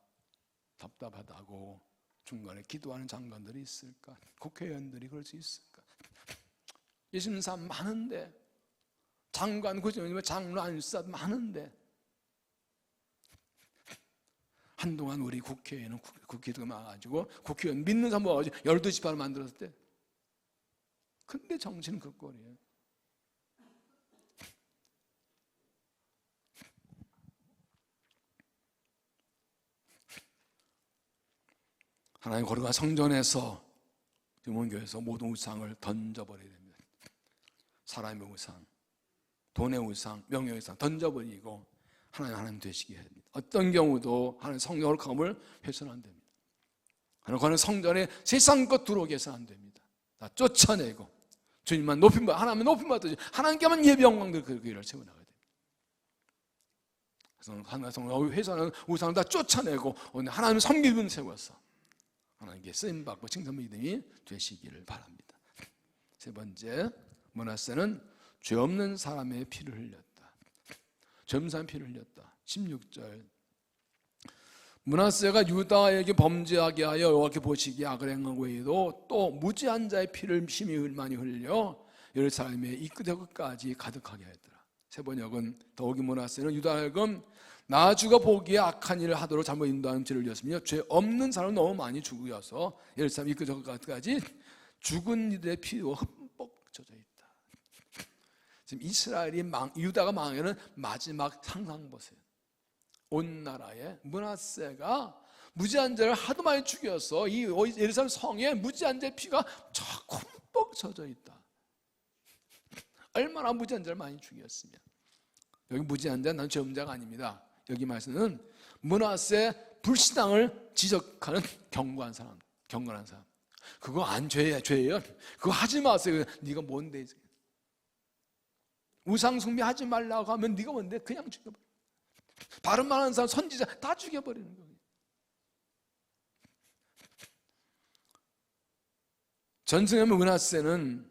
답답하다고 중간에 기도하는 장관들이 있을까? 국회의원들이 그럴 수 있을까? 예수님 사람 많은데, 장관, 장로, 안수사 많은데, 한동안 우리 국회에는 기도가 많아가지고 국회의원 믿는 사람 모아가지고 12지파를 만들었을 때, 근데 정치는 그 꼴이에요. 하나님 거룩한 성전에서, 유목교회에서 모든 우상을 던져버려야 됩니다. 사람의 우상, 돈의 우상, 명예의 우상 던져버리고 하나님 되시게 해야 됩니다. 어떤 경우도 하나님 성령을 감을 해서는 안 됩니다. 하나님 성전에 세상 것 들어오게 해서는 안 됩니다. 다 쫓아내고 주님만 높임받, 하나님은 높임받듯이 하나님께만 예배 영광들 그 일을 세워나가야 됩니다. 그래서 하나님 성령 회사는 우상을 다 쫓아내고 하나님 섬기는 세워서 하나님께 쓰임받고 칭찬받는 믿음이 되시기를 바랍니다. 세 번째, 므낫세는 죄 없는 사람의 피를 흘렸다. 점산 피를 흘렸다. 16절, 므낫세가 유다에게 범죄하게 하여 여호와께 보시기에 악을 행한 외에도 또 무지한 자의 피를 심히 많이 흘려 예루살렘의 이 끝에 끝까지 가득하게 하였더라. 세 번역은 더욱이 므낫세는 유다하여금 나주가 보기에 악한 일을 하도록 잘못 인도하는 죄를 지었으며 죄 없는 사람은 너무 많이 죽여서 예루살렘 이 끝에 끝까지 죽은 이들의 피로 흠뻑 젖어 있다. 지금 이스라엘이 유다가 망하는 마지막 상상 보세요. 온 나라에 므낫세가 무지한 자를 하도 많이 죽여서 이 예루살렘 성에 무지한 자의 피가 흠뻑 젖어 있다. 얼마나 무지한 자를 많이 죽였으면. 여기 무지한 자는 죄 없는 자가 아닙니다. 여기 말씀은 므낫세 불신앙을 지적하는 경고한 사람, 경건한 사람. 그거 안 죄예요. 그거 하지 마세요. 네가 뭔데? 우상 숭배하지 말라고 하면 네가 뭔데? 그냥 죽여버려. 바른 말하는 사람, 선지자 다 죽여버리는 거예요. 전승의 므낫세는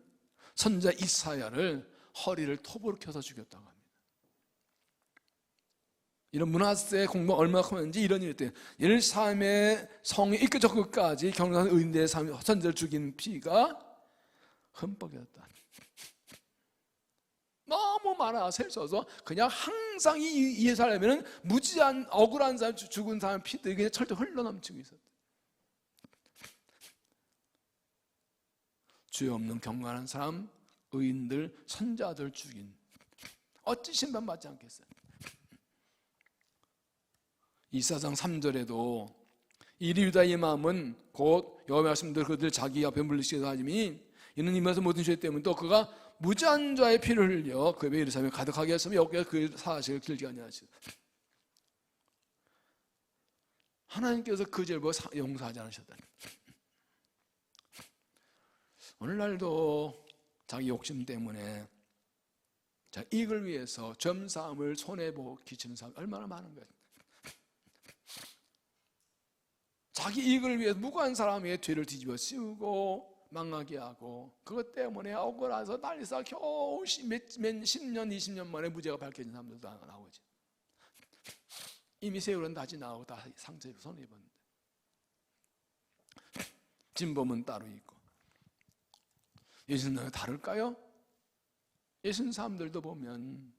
선지자 이사야를 허리를 톱으로 켜서 죽였다고 합니다. 이런 므낫세의 공부가 얼마나 컸는지 이런 일이 있대요. 예루살렘의 성이 이끌저 끝까지 경건한 의인들의 선지자를 죽인 피가 흠뻑이었다. 너무 많아. 셀 수 없어. 그냥 항상 이 예루살렘에는 무지한 억울한 사람, 죽은 사람 피들이 그냥 철저히 흘러넘치고 있었다. 죄 없는 경건한 사람, 의인들, 선자들 죽인, 어찌 심판받지 않겠어요? 이사장 3절에도 이리 유다의 마음은 곧 여호와의 말씀대로 그들 자기 앞에 물리시게 하지니 이는 이면서 모든 죄 때문에 또 그가 무지한 자의 피를 흘려 그 예루살렘에 가득하게 했으며 여호와께서 그 사실을 길게 아니하시다. 하나님께서 그 죄를 용서하지 않으셨다. 오늘날도 자기 욕심 때문에 자, 이익을 위해서 점삼을 손해보고 기치는 사람 얼마나 많은 거예요. 자기 이익을 위해서 무고한 사람의 죄를 뒤집어 씌우고 망하게 하고 그것 때문에 억울해서 난리싸 겨우 몇 10년 20년 만에 무죄가 밝혀진 사람들도 나오지. 이미 세월은 다시 나오고 다 상처 손해입었는데 진범은 따로 있고. 예수님과 다를까요? 예수님 사람들도 보면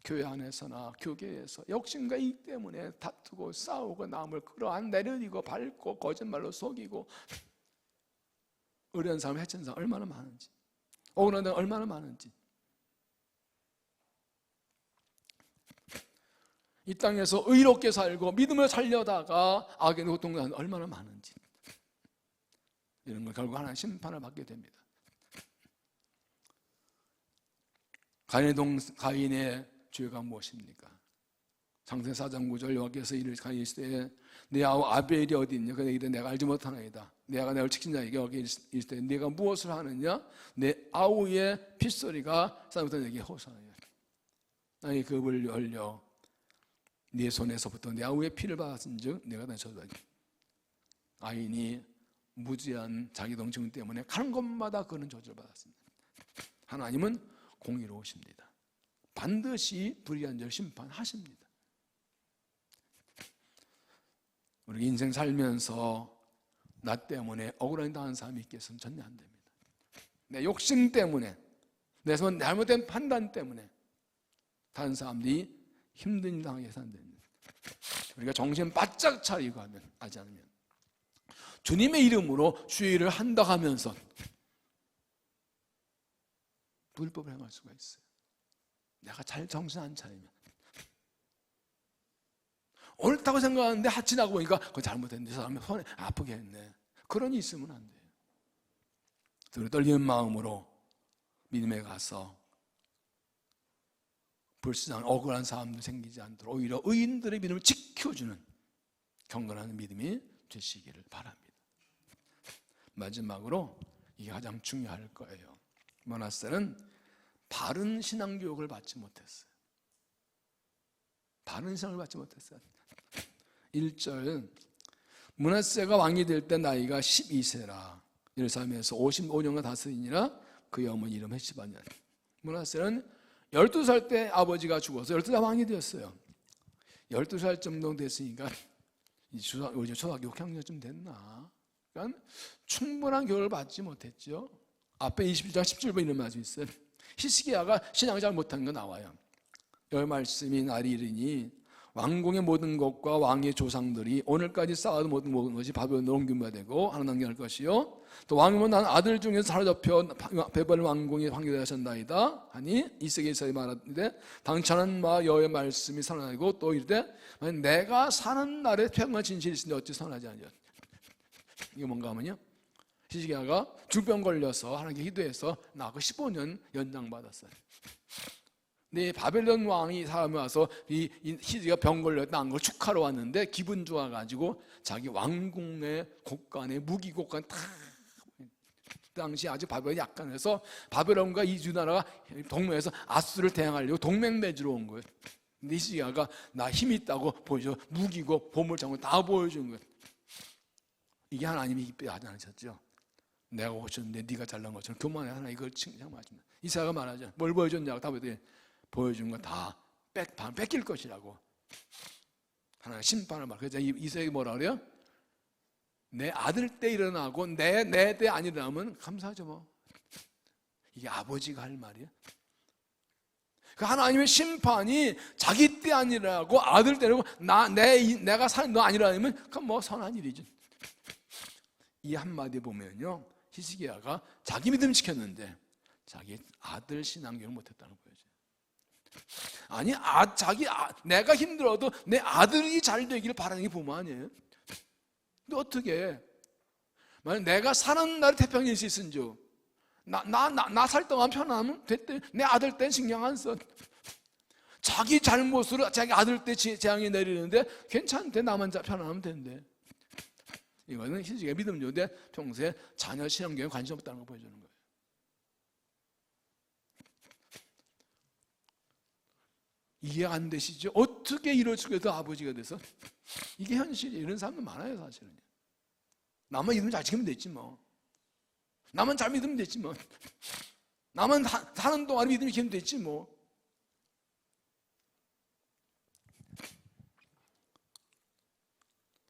교회 안에서나 교계에서 욕심과 이익 때문에 다투고 싸우고 남을 끌어내리고 밟고 거짓말로 속이고 의리한 사람 해치는 사람 얼마나 많은지, 억울한 사람 얼마나 많은지. 이 땅에서 의롭게 살고 믿음을 살려다가 악의 고통당하는 얼마나 많은지. 이런 걸 결국 하나님 심판을 받게 됩니다. 가인의 죄가 무엇입니까? 창세기 4장 9절 여호와께서 이를 가이시되 내 아우 아벨이 어디 있냐? 그가 이르되 내가 알지 못하나이다. 내가 내가 지킨 자에게 여기 있을 때 내가 무엇을 하느냐? 내 아우의 핏소리가 싸우다 내게 호소하여 나의 급을 열려 네 손에서부터 내 아우의 피를 받았은즉 내가 다 저주하리. 아인이 무지한 자기 동증 때문에 가는 곳마다 그는 저주를 받았습니다. 하나님은 공의로우십니다. 반드시 불의한 자를 심판하십니다. 우리 인생 살면서 나 때문에 억울하게 당한 사람이 있겠으면 전혀 안 됩니다. 내 욕심 때문에, 내 잘못된 판단 때문에 다른 사람들이 힘든 일 당하게 해서 안 됩니다. 우리가 정신 바짝 차리고 하지 않으면 주님의 이름으로 주의를 한다 하면서 불법을 행할 수가 있어요. 내가 잘 정신 안 차리면 옳다고 생각하는데 지나고 보니까 그거 잘못했는데 사람이 손에 아프게 했네. 그러니 있으면 안 돼요. 그리고 떨리는 마음으로 믿음에 가서 불쌍한 억울한 사람도 생기지 않도록 오히려 의인들의 믿음을 지켜주는 경건한 믿음이 되시기를 바랍니다. 마지막으로 이게 가장 중요할 거예요. 므낫세는 바른 신앙교육을 받지 못했어요. 바른 신앙을 받지 못했어요. 1절, 므낫세가 왕이 될 때 나이가 12세라 예루살렘에서 55년간 다스리니라 그의 어머니 이름 헤시바냐. 므낫세는 12살 때 아버지가 죽어서 12살 왕이 되었어요. 12살 정도 됐으니까 이제 초등학교 6학년쯤 됐나? 그러니까 충분한 교육을 받지 못했죠. 앞에 21장 17번 이런 말씀이 있어요. 히스기야가 신앙을 잘 못한 거 나와요. 열 말씀이 날이 이르니 왕궁의 모든 것과 왕의 조상들이 오늘까지 쌓아둔 모든 것이 바벨론으로 옮김되고 하나님께 할 것이요 또 왕이면 난 아들 중에서 사로잡혀 베벨 왕궁에 판결되게 하셨나이다 하니 이세계에서 말하는데 당찬한 마 여호와의 말씀이 선언하고 또 이르되 내가 사는 날에 평안한 진실이 있으니 어찌 선언하지 않냐. 이게 뭔가 하면요, 히스기야가 중병 걸려서 하나님께 기도해서 나하고 15년 연장받았어요. 근데 바벨론 왕이 사람이 와서 이 히스기야가 병 걸렸다는 걸 축하러 왔는데 기분 좋아가지고 자기 왕궁의 곳간에 무기곳간 다 당시 아주 바벨론이 약간해서 바벨론과 이 두 나라가 동맹해서 아수를 대항하려고 동맹 맺으러 온 거예요. 근데 히스기야가 나 힘이 있다고 보여줘 무기고 보물장구 다 보여준 거예요. 이게 하나님이 기뻐하지 않으셨죠. 내가 오셨는데 네가 잘난 것처럼 교만해 하나 이걸 칭찬하십니다. 이사야가 말하죠. 뭘 보여줬냐고 다윗이 보여준 거 다 뺏길 것이라고 하나님 심판을 말. 그래서 이사야가 뭐라 그래요? 내 아들 때 일어나고 내 때 안 일어나면 감사하죠 뭐. 이게 아버지가 할 말이에요. 그 하나님의 심판이 자기 때 안 일어나고 아들 때라고 내가 살 너 안 일어나면 그건 뭐 선한 일이죠. 이 한마디 보면요, 히스기야가 자기 믿음 지켰는데 자기 아들 신앙교육을 못했다는 거예요. 아니 내가 힘들어도 내 아들이 잘 되기를 바라는 게 부모 아니에요? 근데 어떻게 만약 내가 사는 날에 태평일 수 있은지 나 살 동안 편하면 됐대. 내 아들 땐 신경 안 써. 자기 잘못으로 자기 아들 때 재앙이 내리는데 괜찮대. 나만 편안하면 된대. 이거는 히스기야 믿음 좋은데 평소에 자녀 신앙교육에 관심 없다는 걸 보여주는 거예요. 이해 안 되시죠? 어떻게 이럴 수가 있어 아버지가 돼서? 이게 현실이에요. 이런 사람도 많아요 사실은. 나만 믿으면 잘 지키면 됐지 뭐. 나만 잘 믿으면 됐지 뭐. 나만 사는 동안 믿음이 지키면 됐지 뭐.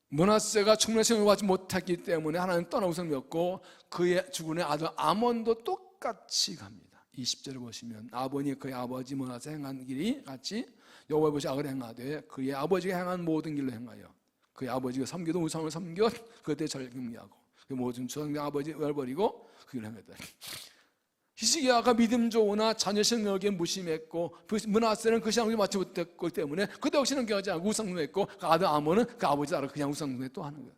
므낫세가 충분한 시험을 받지 못했기 때문에 하나님 떠나고 생겼고 그의 죽은의 아들 아몬도 똑같이 갑니다. 20절을 보시면 아버니 그의 아버지 므낫세 행한 길이 같이 여호와의 보시 악을 행하되 그의 아버지가 행한 모든 길로 행하여 그의 아버지가 섬기던 우상을 섬겨 그때 절경하고 그 모든 주상 아버지를 버리고 그 길을 행했다. 히스기야가 믿음 좋으나 자녀 신앙에게 무심했고 므낫세는 그 신앙을 맞지 못했기 때문에 그도 역시 신앙하지 않고 우상숭배했고 그 아들 아몬은 그 아버지 따라 그냥 우상숭배 또 하는 거예요.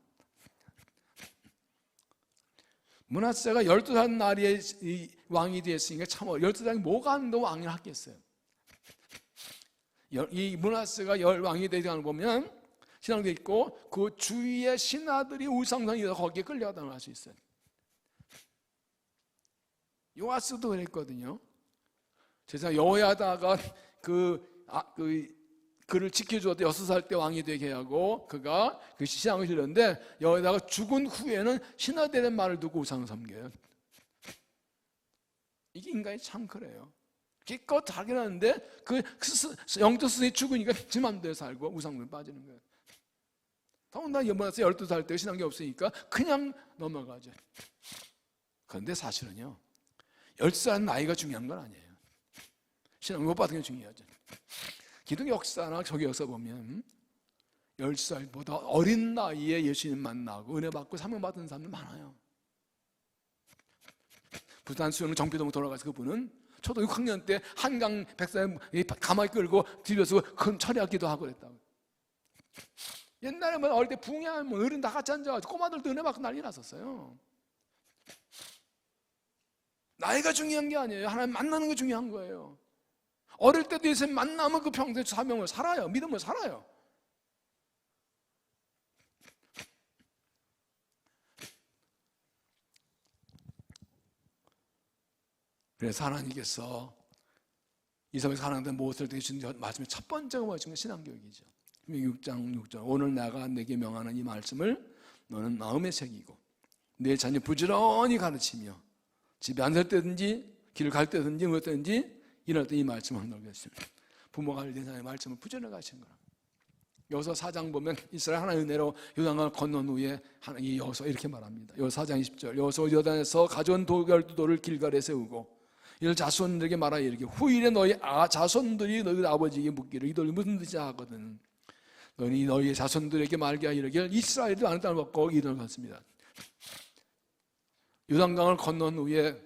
므낫세가 12살 나이에 왕이 되었으니까 참 12살이 뭐가 한다고 왕을 하겠어요. 이 므낫세가 왕이 되는 걸 보면 신앙도 있고 그 주위의 신하들이 우상숭배해서 거기에 끌려가다는 걸 알 수 있어요. 요아스도 그랬거든요. 세상 여호야다가 그를 지켜주었던 6살 때 왕이 되게 하고 그가 그 신앙을 실렸는데 여호야다가 죽은 후에는 신하들의 말을 듣고 우상을 섬겨요. 이게 인간이 참 그래요. 기껏 자기는 하는데 그 영적 스승이 죽으니까 지 맘대로 살고 우상에 빠지는 거예요. 더군다나 여보나서 12살 때 신앙이 없으니까 그냥 넘어가죠. 그런데 사실은요 10살 나이가 중요한 건 아니에요. 신앙을 못 받은 게 중요하죠. 기독 역사나 저기 역사 보면 10살보다 어린 나이에 예수님 만나고 은혜 받고 사명 받은 사람들 많아요. 부산 수영을 정비동으로 돌아가서 그분은 초등 6학년 때 한강 백사에 가마에 끌고 들여서 큰 철야기도 하고 그랬다고. 옛날에 뭐 어릴 때 붕야하면 어른 다 같이 앉아가지고 꼬마들도 은혜 받고 난리 났었어요. 나이가 중요한 게 아니에요. 하나님 만나는 게 중요한 거예요. 어릴 때도 예수님 만나면 그 평생 사명을 살아요. 믿음을 살아요. 그래서 하나님께서 이 섬에서 하나님의 무엇을 되게 주는 말씀의 첫 번째가 뭐지만 신앙교육이죠. 6장 오늘 내가 내게 명하는 이 말씀을 너는 마음에 새기고 내 자녀 부지런히 가르치며 집에 앉을 때든지 길을 갈 때든지 무엇든지 일어날 때 이 말씀을 한다고했습니다. 부모가 알린 자의 말씀을 부지런히 가르치는 거라. 여호수아 4장 보면 이스라엘 하나님의 은혜로 요단강을 건넌 후에 이 여호수아 이렇게 말합니다. 여호수아 4장 20절 여호수아 요단에서 가져온 돌 12돌을 길갈에 세우고 이를 자손들에게 말하여 이르기를 후일에 너희 자손들이 너희 아버지에게 묻기를 이 돌이 무슨 뜻이냐 하거든 너희 너희의 자손들에게 말게 하여 이르기를 이스라엘이 많은 땅을 먹고 이르는 것입니다. 요단강을 건넌 후에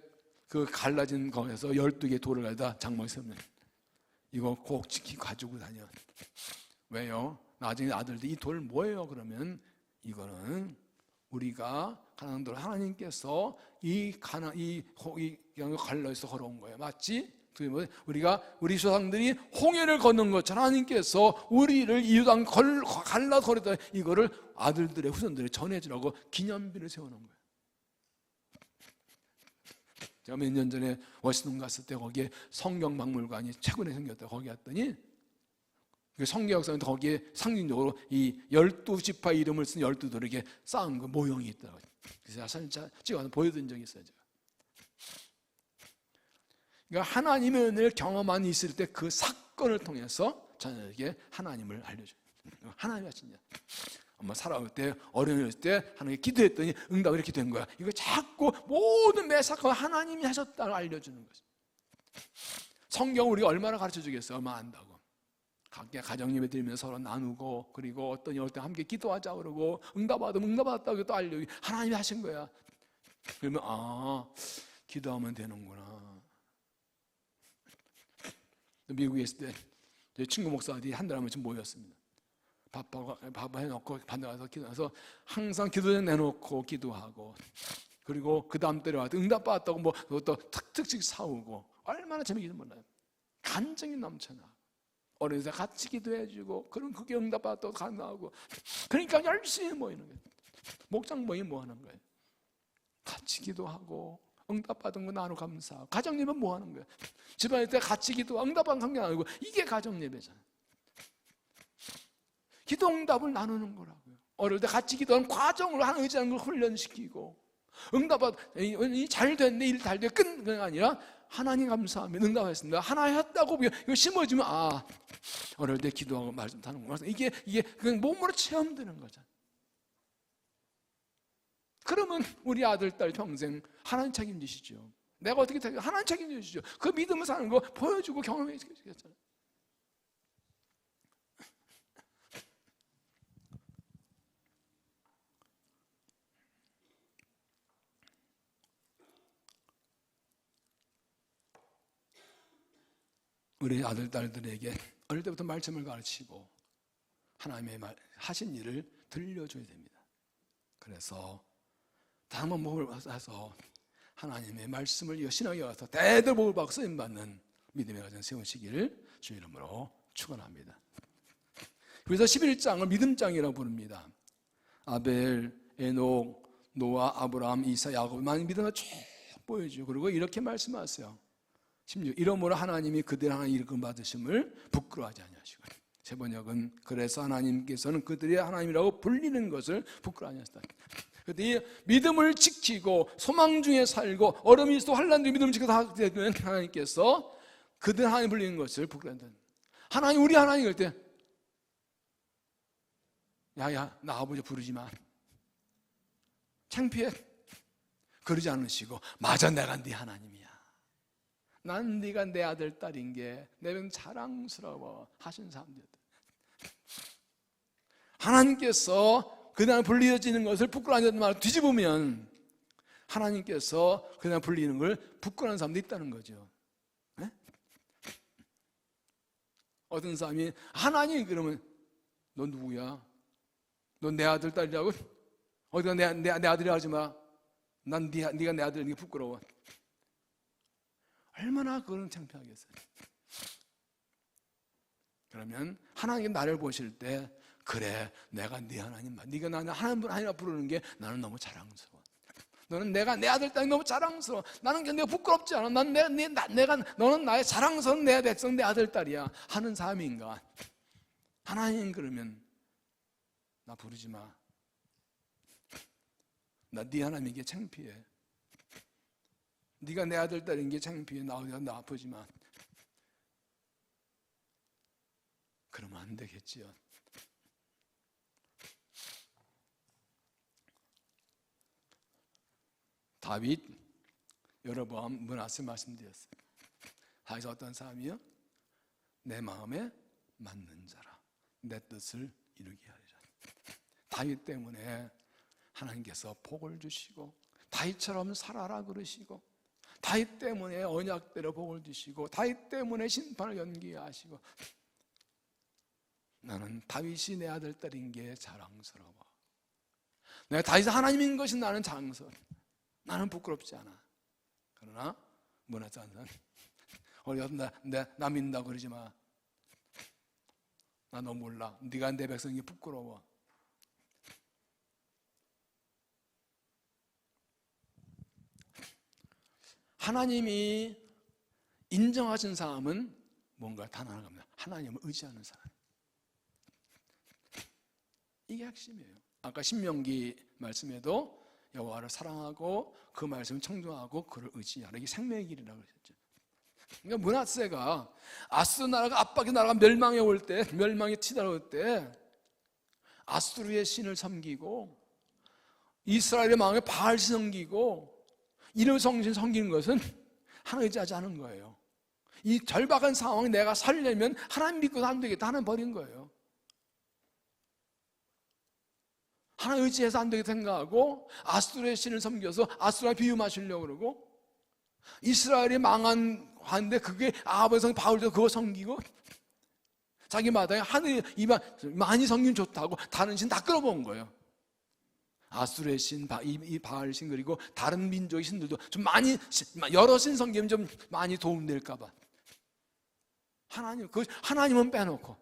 그 갈라진 거에서 12개의 돌을 가져다 장막에 세우면 이거 꼭 지키고 가지고 다녀. 왜요? 나중에 아들들이 이 돌 뭐예요? 그러면 이거는 우리가 가나안 돌 하나님께서 이 갈라에서 걸어온 거예요. 맞지? 우리가 우리 조상들이 홍해를 건넌 것처럼 하나님께서 우리를 이 요단 갈라 걸었다 이거를 아들들의 후손들에 전해주라고 기념비를 세워놓은 거예요. 제가 몇 년 전에 워싱턴 갔을 때 거기에 성경박물관이 최근에 생겼다. 거기 갔더니 성경 역사는 거기에 상징적으로 이 12지파 이름을 쓴 12돌에게 쌓은 그 모형이 있더라고요. 그래서 사진 찍어서 보여드린 적이 있어요. 제가. 그러니까 하나님의 은혜를 경험한 있을 때 그 사건을 통해서 자녀에게 하나님을 알려줘요. 하나님이 하신 일. 엄마 살아올 때 어려울 때 하나님께 기도했더니 응답이 이렇게 된 거야. 이거 자꾸 모든 매 사건 하나님이 하셨다고 알려주는 거죠. 성경 우리가 얼마나 가르쳐주겠어요? 얼마 안다고. 각자 가정 예배 드리면서 서로 나누고 그리고 어떤 이럴 때 함께 기도하자 그러고 응답받았다고 또 알려주고 하나님이 하신 거야. 그러면 기도하면 되는구나. 미국에 있을 때 제 친구 목사들이 한 달 한 번씩 모였습니다. 밥 해놓고 반대가서 기도해서 항상 기도전 내놓고 기도하고 그리고 그 다음 때로 와서 응답받았다고 뭐 또 툭툭씩 사오고 얼마나 재미있는 몰라요. 간증이 넘쳐나. 어린이들 같이 기도해주고 그럼 그게 응답받았다고 간다고 그러니까 열심히 모이는 거예요. 목장 모임 뭐 하는 거예요? 같이 기도하고 응답받은 거 나누고 감사하고 가정예배 뭐 하는 거예요? 집안에 때 같이 기도하고 응답받은 관계 나누고 이게 가정예배잖아요. 기도 응답을 나누는 거라고요. 어릴 때 같이 기도하는 과정으로 하나 의지하는 걸 훈련시키고 잘 됐네 일 잘 돼 끝 그게 아니라 하나님 감사하며 응답했습니다. 하나 했다고 이거 심어주면 어릴 때 기도하고 말씀 하는구나. 이게 그냥 몸으로 체험되는 거잖아요. 그러면 우리 아들 딸 평생 하나님 책임지시죠. 내가 어떻게 하나님 책임지시죠. 그 믿음을 사는 거 보여주고 경험해 주겠잖아요. 우리 아들, 딸들에게 어릴 때부터 말씀을 가르치고 하나님의 하신 일을 들려줘야 됩니다. 그래서 다른 번 목을 봐서 하나님의 말씀을 신앙에 와서 대들 목을 받고 쓰임받는 믿음의 가정 세우시기를 주 이름으로 축원합니다. 그래서 11장을 믿음장이라고 부릅니다. 아벨, 에녹, 노아, 아브라함, 이사, 야곱만 믿음을 쭉 보여주고 그리고 이렇게 말씀하세요. 16. 이러므로 하나님이 그들 하나님 이름 받으심을 부끄러워하지 아니하시고 세 번역은 그래서 하나님께서는 그들이 하나님이라고 불리는 것을 부끄러워하지 않으셨다. 그런데 믿음을 지키고 소망 중에 살고 어려움이 있어도 환난 중에 믿음을 지켜서 하게 되면 하나님께서 그들 하나님 불리는 것을 부끄러워한다. 하나님 우리 하나님 그럴 때 야야 나 아버지 부르지 마. 창피해. 그러지 않으시고 맞아 내가 네 하나님이야. 난 네가 내 아들 딸인 게 내면 자랑스러워 하신 사람들. 하나님께서 그날 불리어지는 것을 부끄러워하는 말을 뒤집으면 하나님께서 그날 불리는 걸 부끄러워하는 사람도 있다는 거죠. 네? 어떤 사람이 하나님 그러면 너 누구야? 너 내 아들 딸이라고? 어디가 내 아들이 하지 마. 난 네가 내 아들인 게 부끄러워. 얼마나 그거는 창피하겠어요. 그러면 하나님이 나를 보실 때 그래, 내가 네 하나님, 네가 나를 하나님 부르는 게 나는 너무 자랑스러워. 너는 내가 내 아들 딸이 너무 자랑스러워. 나는 내가 부끄럽지 않아. 너는 나의 자랑스러운 내 백성, 내 아들 딸이야 하는 사람인가? 하나님 그러면 나 부르지 마. 나 네 하나님인 게 창피해. 네가 내 아들 딸인 게 창피해. 나 아프지만. 그러면 안 되겠지요. 다윗 여러번 므낫세 말씀드렸어요. 다윗 어떤 사람이요? 내 마음에 맞는 자라, 내 뜻을 이루게 하리라. 다윗 때문에 하나님께서 복을 주시고 다윗처럼 살아라 그러시고, 다윗 때문에 언약대로 복을 주시고, 다윗 때문에 심판을 연기하시고, 나는 다윗이 내 아들 딸인 게 자랑스러워. 내가 다윗이 하나님인 것이 나는 자랑스러워. 나는 부끄럽지 않아. 그러나 므낫세 어디 가서 나 믿는다고 그러지 마. 나 너 몰라. 네가 내 백성이 부끄러워. 하나님이 인정하신 사람은 뭔가 단 하나 갑니다. 하나님을 의지하는 사람. 이게 핵심이에요. 아까 신명기 말씀에도 여호와를 사랑하고 그 말씀을 청종하고 그를 의지하라. 이게 생명의 길이라고 그러셨죠. 그러니까 므낫세가 아수르 나라가 압박의 나라가 멸망에 올 때, 멸망에 치달아올 때 아수르의 신을 섬기고 이스라엘의 마음에 바알신 섬기고 이런 성신 섬기는 것은 하나님 의지하지 않은 거예요. 이 절박한 상황에 내가 살려면 하나님 믿고도 안 되겠다. 하나님 버린 거예요. 하나님 의지해서 안 되겠다 생각하고 아수르의 신을 섬겨서 아수르와 비유 마시려고 그러고, 이스라엘이 망한데 그게 아합의 성 바울도 그거 섬기고, 자기 마당에 하늘이 많이 섬기면 좋다고 다른 신 다 끌어모은 거예요. 아수르의 신, 이 바알 신, 그리고 다른 민족의 신들도 좀 많이, 여러 신 섬기면 좀 많이 도움될까봐 하나님은 빼놓고,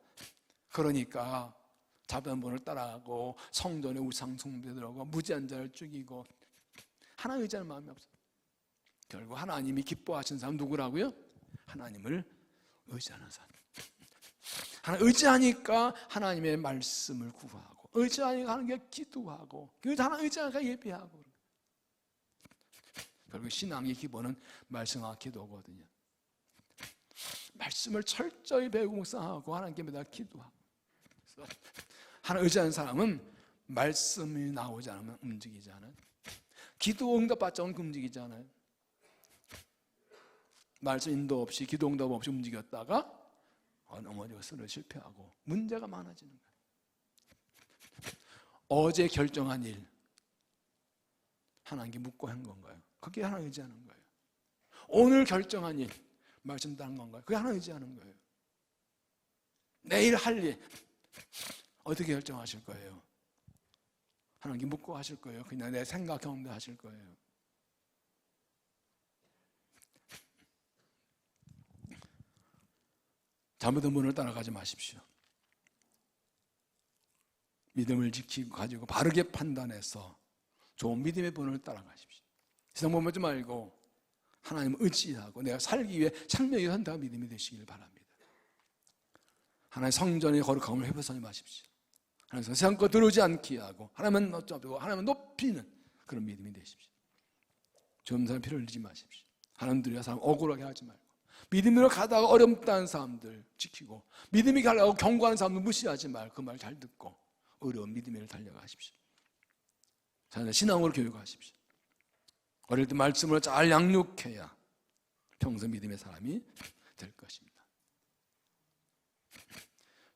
그러니까 자변본을 따라가고 성전에 우상 숭배 들어가고 무지한 자를 죽이고 하나님 의지하는 마음이 없어요. 결국 하나님이 기뻐하신 사람 누구라고요? 하나님을 의지하는 사람. 하나님 의지하니까 하나님의 말씀을 구하고, 의지하니까 하나님께 기도하고, 하나님 의지하니까 예배하고. 결국 신앙의 기본은 말씀과 기도거든요. 말씀을 철저히 배우고 묵상하고 하나님께 매달 기도하고. 하나님 의지하는 사람은 말씀이 나오지 않으면 움직이지 않아요. 기도 응답받지 않으면 움직이지 않아요. 말씀 인도 없이, 기도 응답 없이 움직였다가 넘어지고 쓰러 실패하고 문제가 많아지는 거예요. 어제 결정한 일 하나님께 묻고 한 건가요? 그게 하나님 의지하는 거예요. 오늘 결정한 일 말씀 따른 건가요? 그게 하나님 의지하는 거예요. 내일 할 일 어떻게 결정하실 거예요? 하나님께 묻고 하실 거예요? 그냥 내 생각 경험대 하실 거예요? 잘못된 분을 따라가지 마십시오. 믿음을 지키고 가지고 바르게 판단해서 좋은 믿음의 분을 따라가십시오. 세상 보지 말고 하나님을 의지하고 내가 살기 위해 생명의 선택한 믿음이 되시길 바랍니다. 하나님의 성전의 거룩함을 회복하지 마십시오. 하나님께서 세상 것 들어오지 않게 하고 하나님은 어쩌고 하나님은 높이는 그런 믿음이 되십시오. 좋은 사람 피를 흘리지 마십시오. 하나님들이 사람 억울하게 하지 말고, 믿음으로 가다가 어렵다는 사람들 지키고, 믿음이 가려고 경고하는 사람들 무시하지 말고 그 말 잘 듣고 어려운 믿음을 달려가십시오. 자녀 신앙으로 교육하십시오. 어릴 때 말씀을 잘 양육해야 평생 믿음의 사람이 될 것입니다.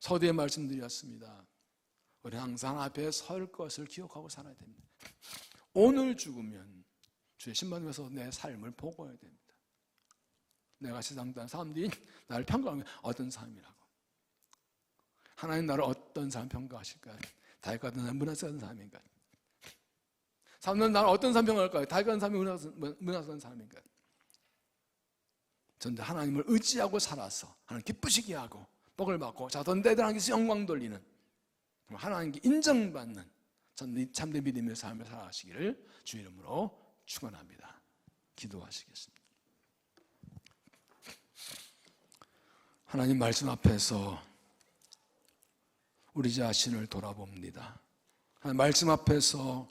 서두에 말씀드렸습니다. 우리 항상 앞에 설 것을 기억하고 살아야 됩니다. 오늘 죽으면 주의 신방에서 내 삶을 보고해야 됩니다. 내가 세상 사람들이 나를 평가하면 어떤 사람이라고, 하나님 나를 어떤 사람 평가하실까요? 다윗 같은 사람, 므낫세 같은 사람인가요? 사람들은 나를 어떤 사람 평가할까요? 다윗 같은 사람이 므낫세 같은 사람인가요? 전대 하나님을 의지하고 살아서 하나님 기쁘시게 하고 복을 받고 자손 대대로 하나님께서 영광 돌리는, 하나님께 인정받는 참된 믿음의 삶을 살아가시기를 주 이름으로 축원합니다. 기도하시겠습니다. 하나님 말씀 앞에서 우리 자신을 돌아봅니다. 하나님 말씀 앞에서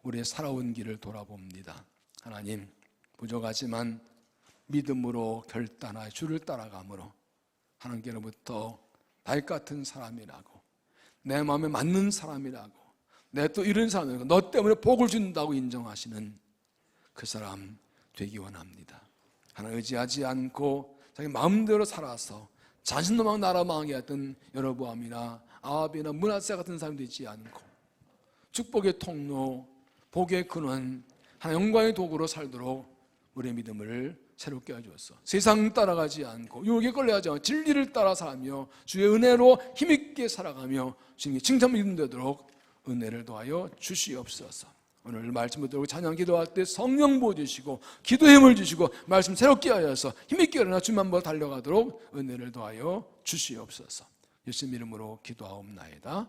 우리의 살아온 길을 돌아봅니다. 하나님, 부족하지만 믿음으로 결단하여 주를 따라감으로 하나님께로부터 날 같은 사람이라고, 내 마음에 맞는 사람이라고, 내 또 이런 사람이라고, 너 때문에 복을 준다고 인정하시는 그 사람 되기 원합니다. 하나님 의지하지 않고 자기 마음대로 살아서 자신도만 나라 망하게 했던 여로보암이나 아합이나 므낫세 같은 사람이 되지 않고 축복의 통로, 복의 근원, 하나님 영광의 도구로 살도록 우리의 믿음을 새롭게 해주었어. 세상 따라가지 않고 유혹에 끌려가지 않고 진리를 따라 살며 주의 은혜로 힘있게 살아가며 주님께 칭찬 믿음 되도록 은혜를 더하여 주시옵소서. 오늘 말씀을 들고 찬양 기도할 때 성령 부어주시고 기도의 힘을 주시고 말씀 새롭게 하여서 힘있게 일어나 주님 한번 달려가도록 은혜를 더하여 주시옵소서. 예수님 이름으로 기도하옵나이다.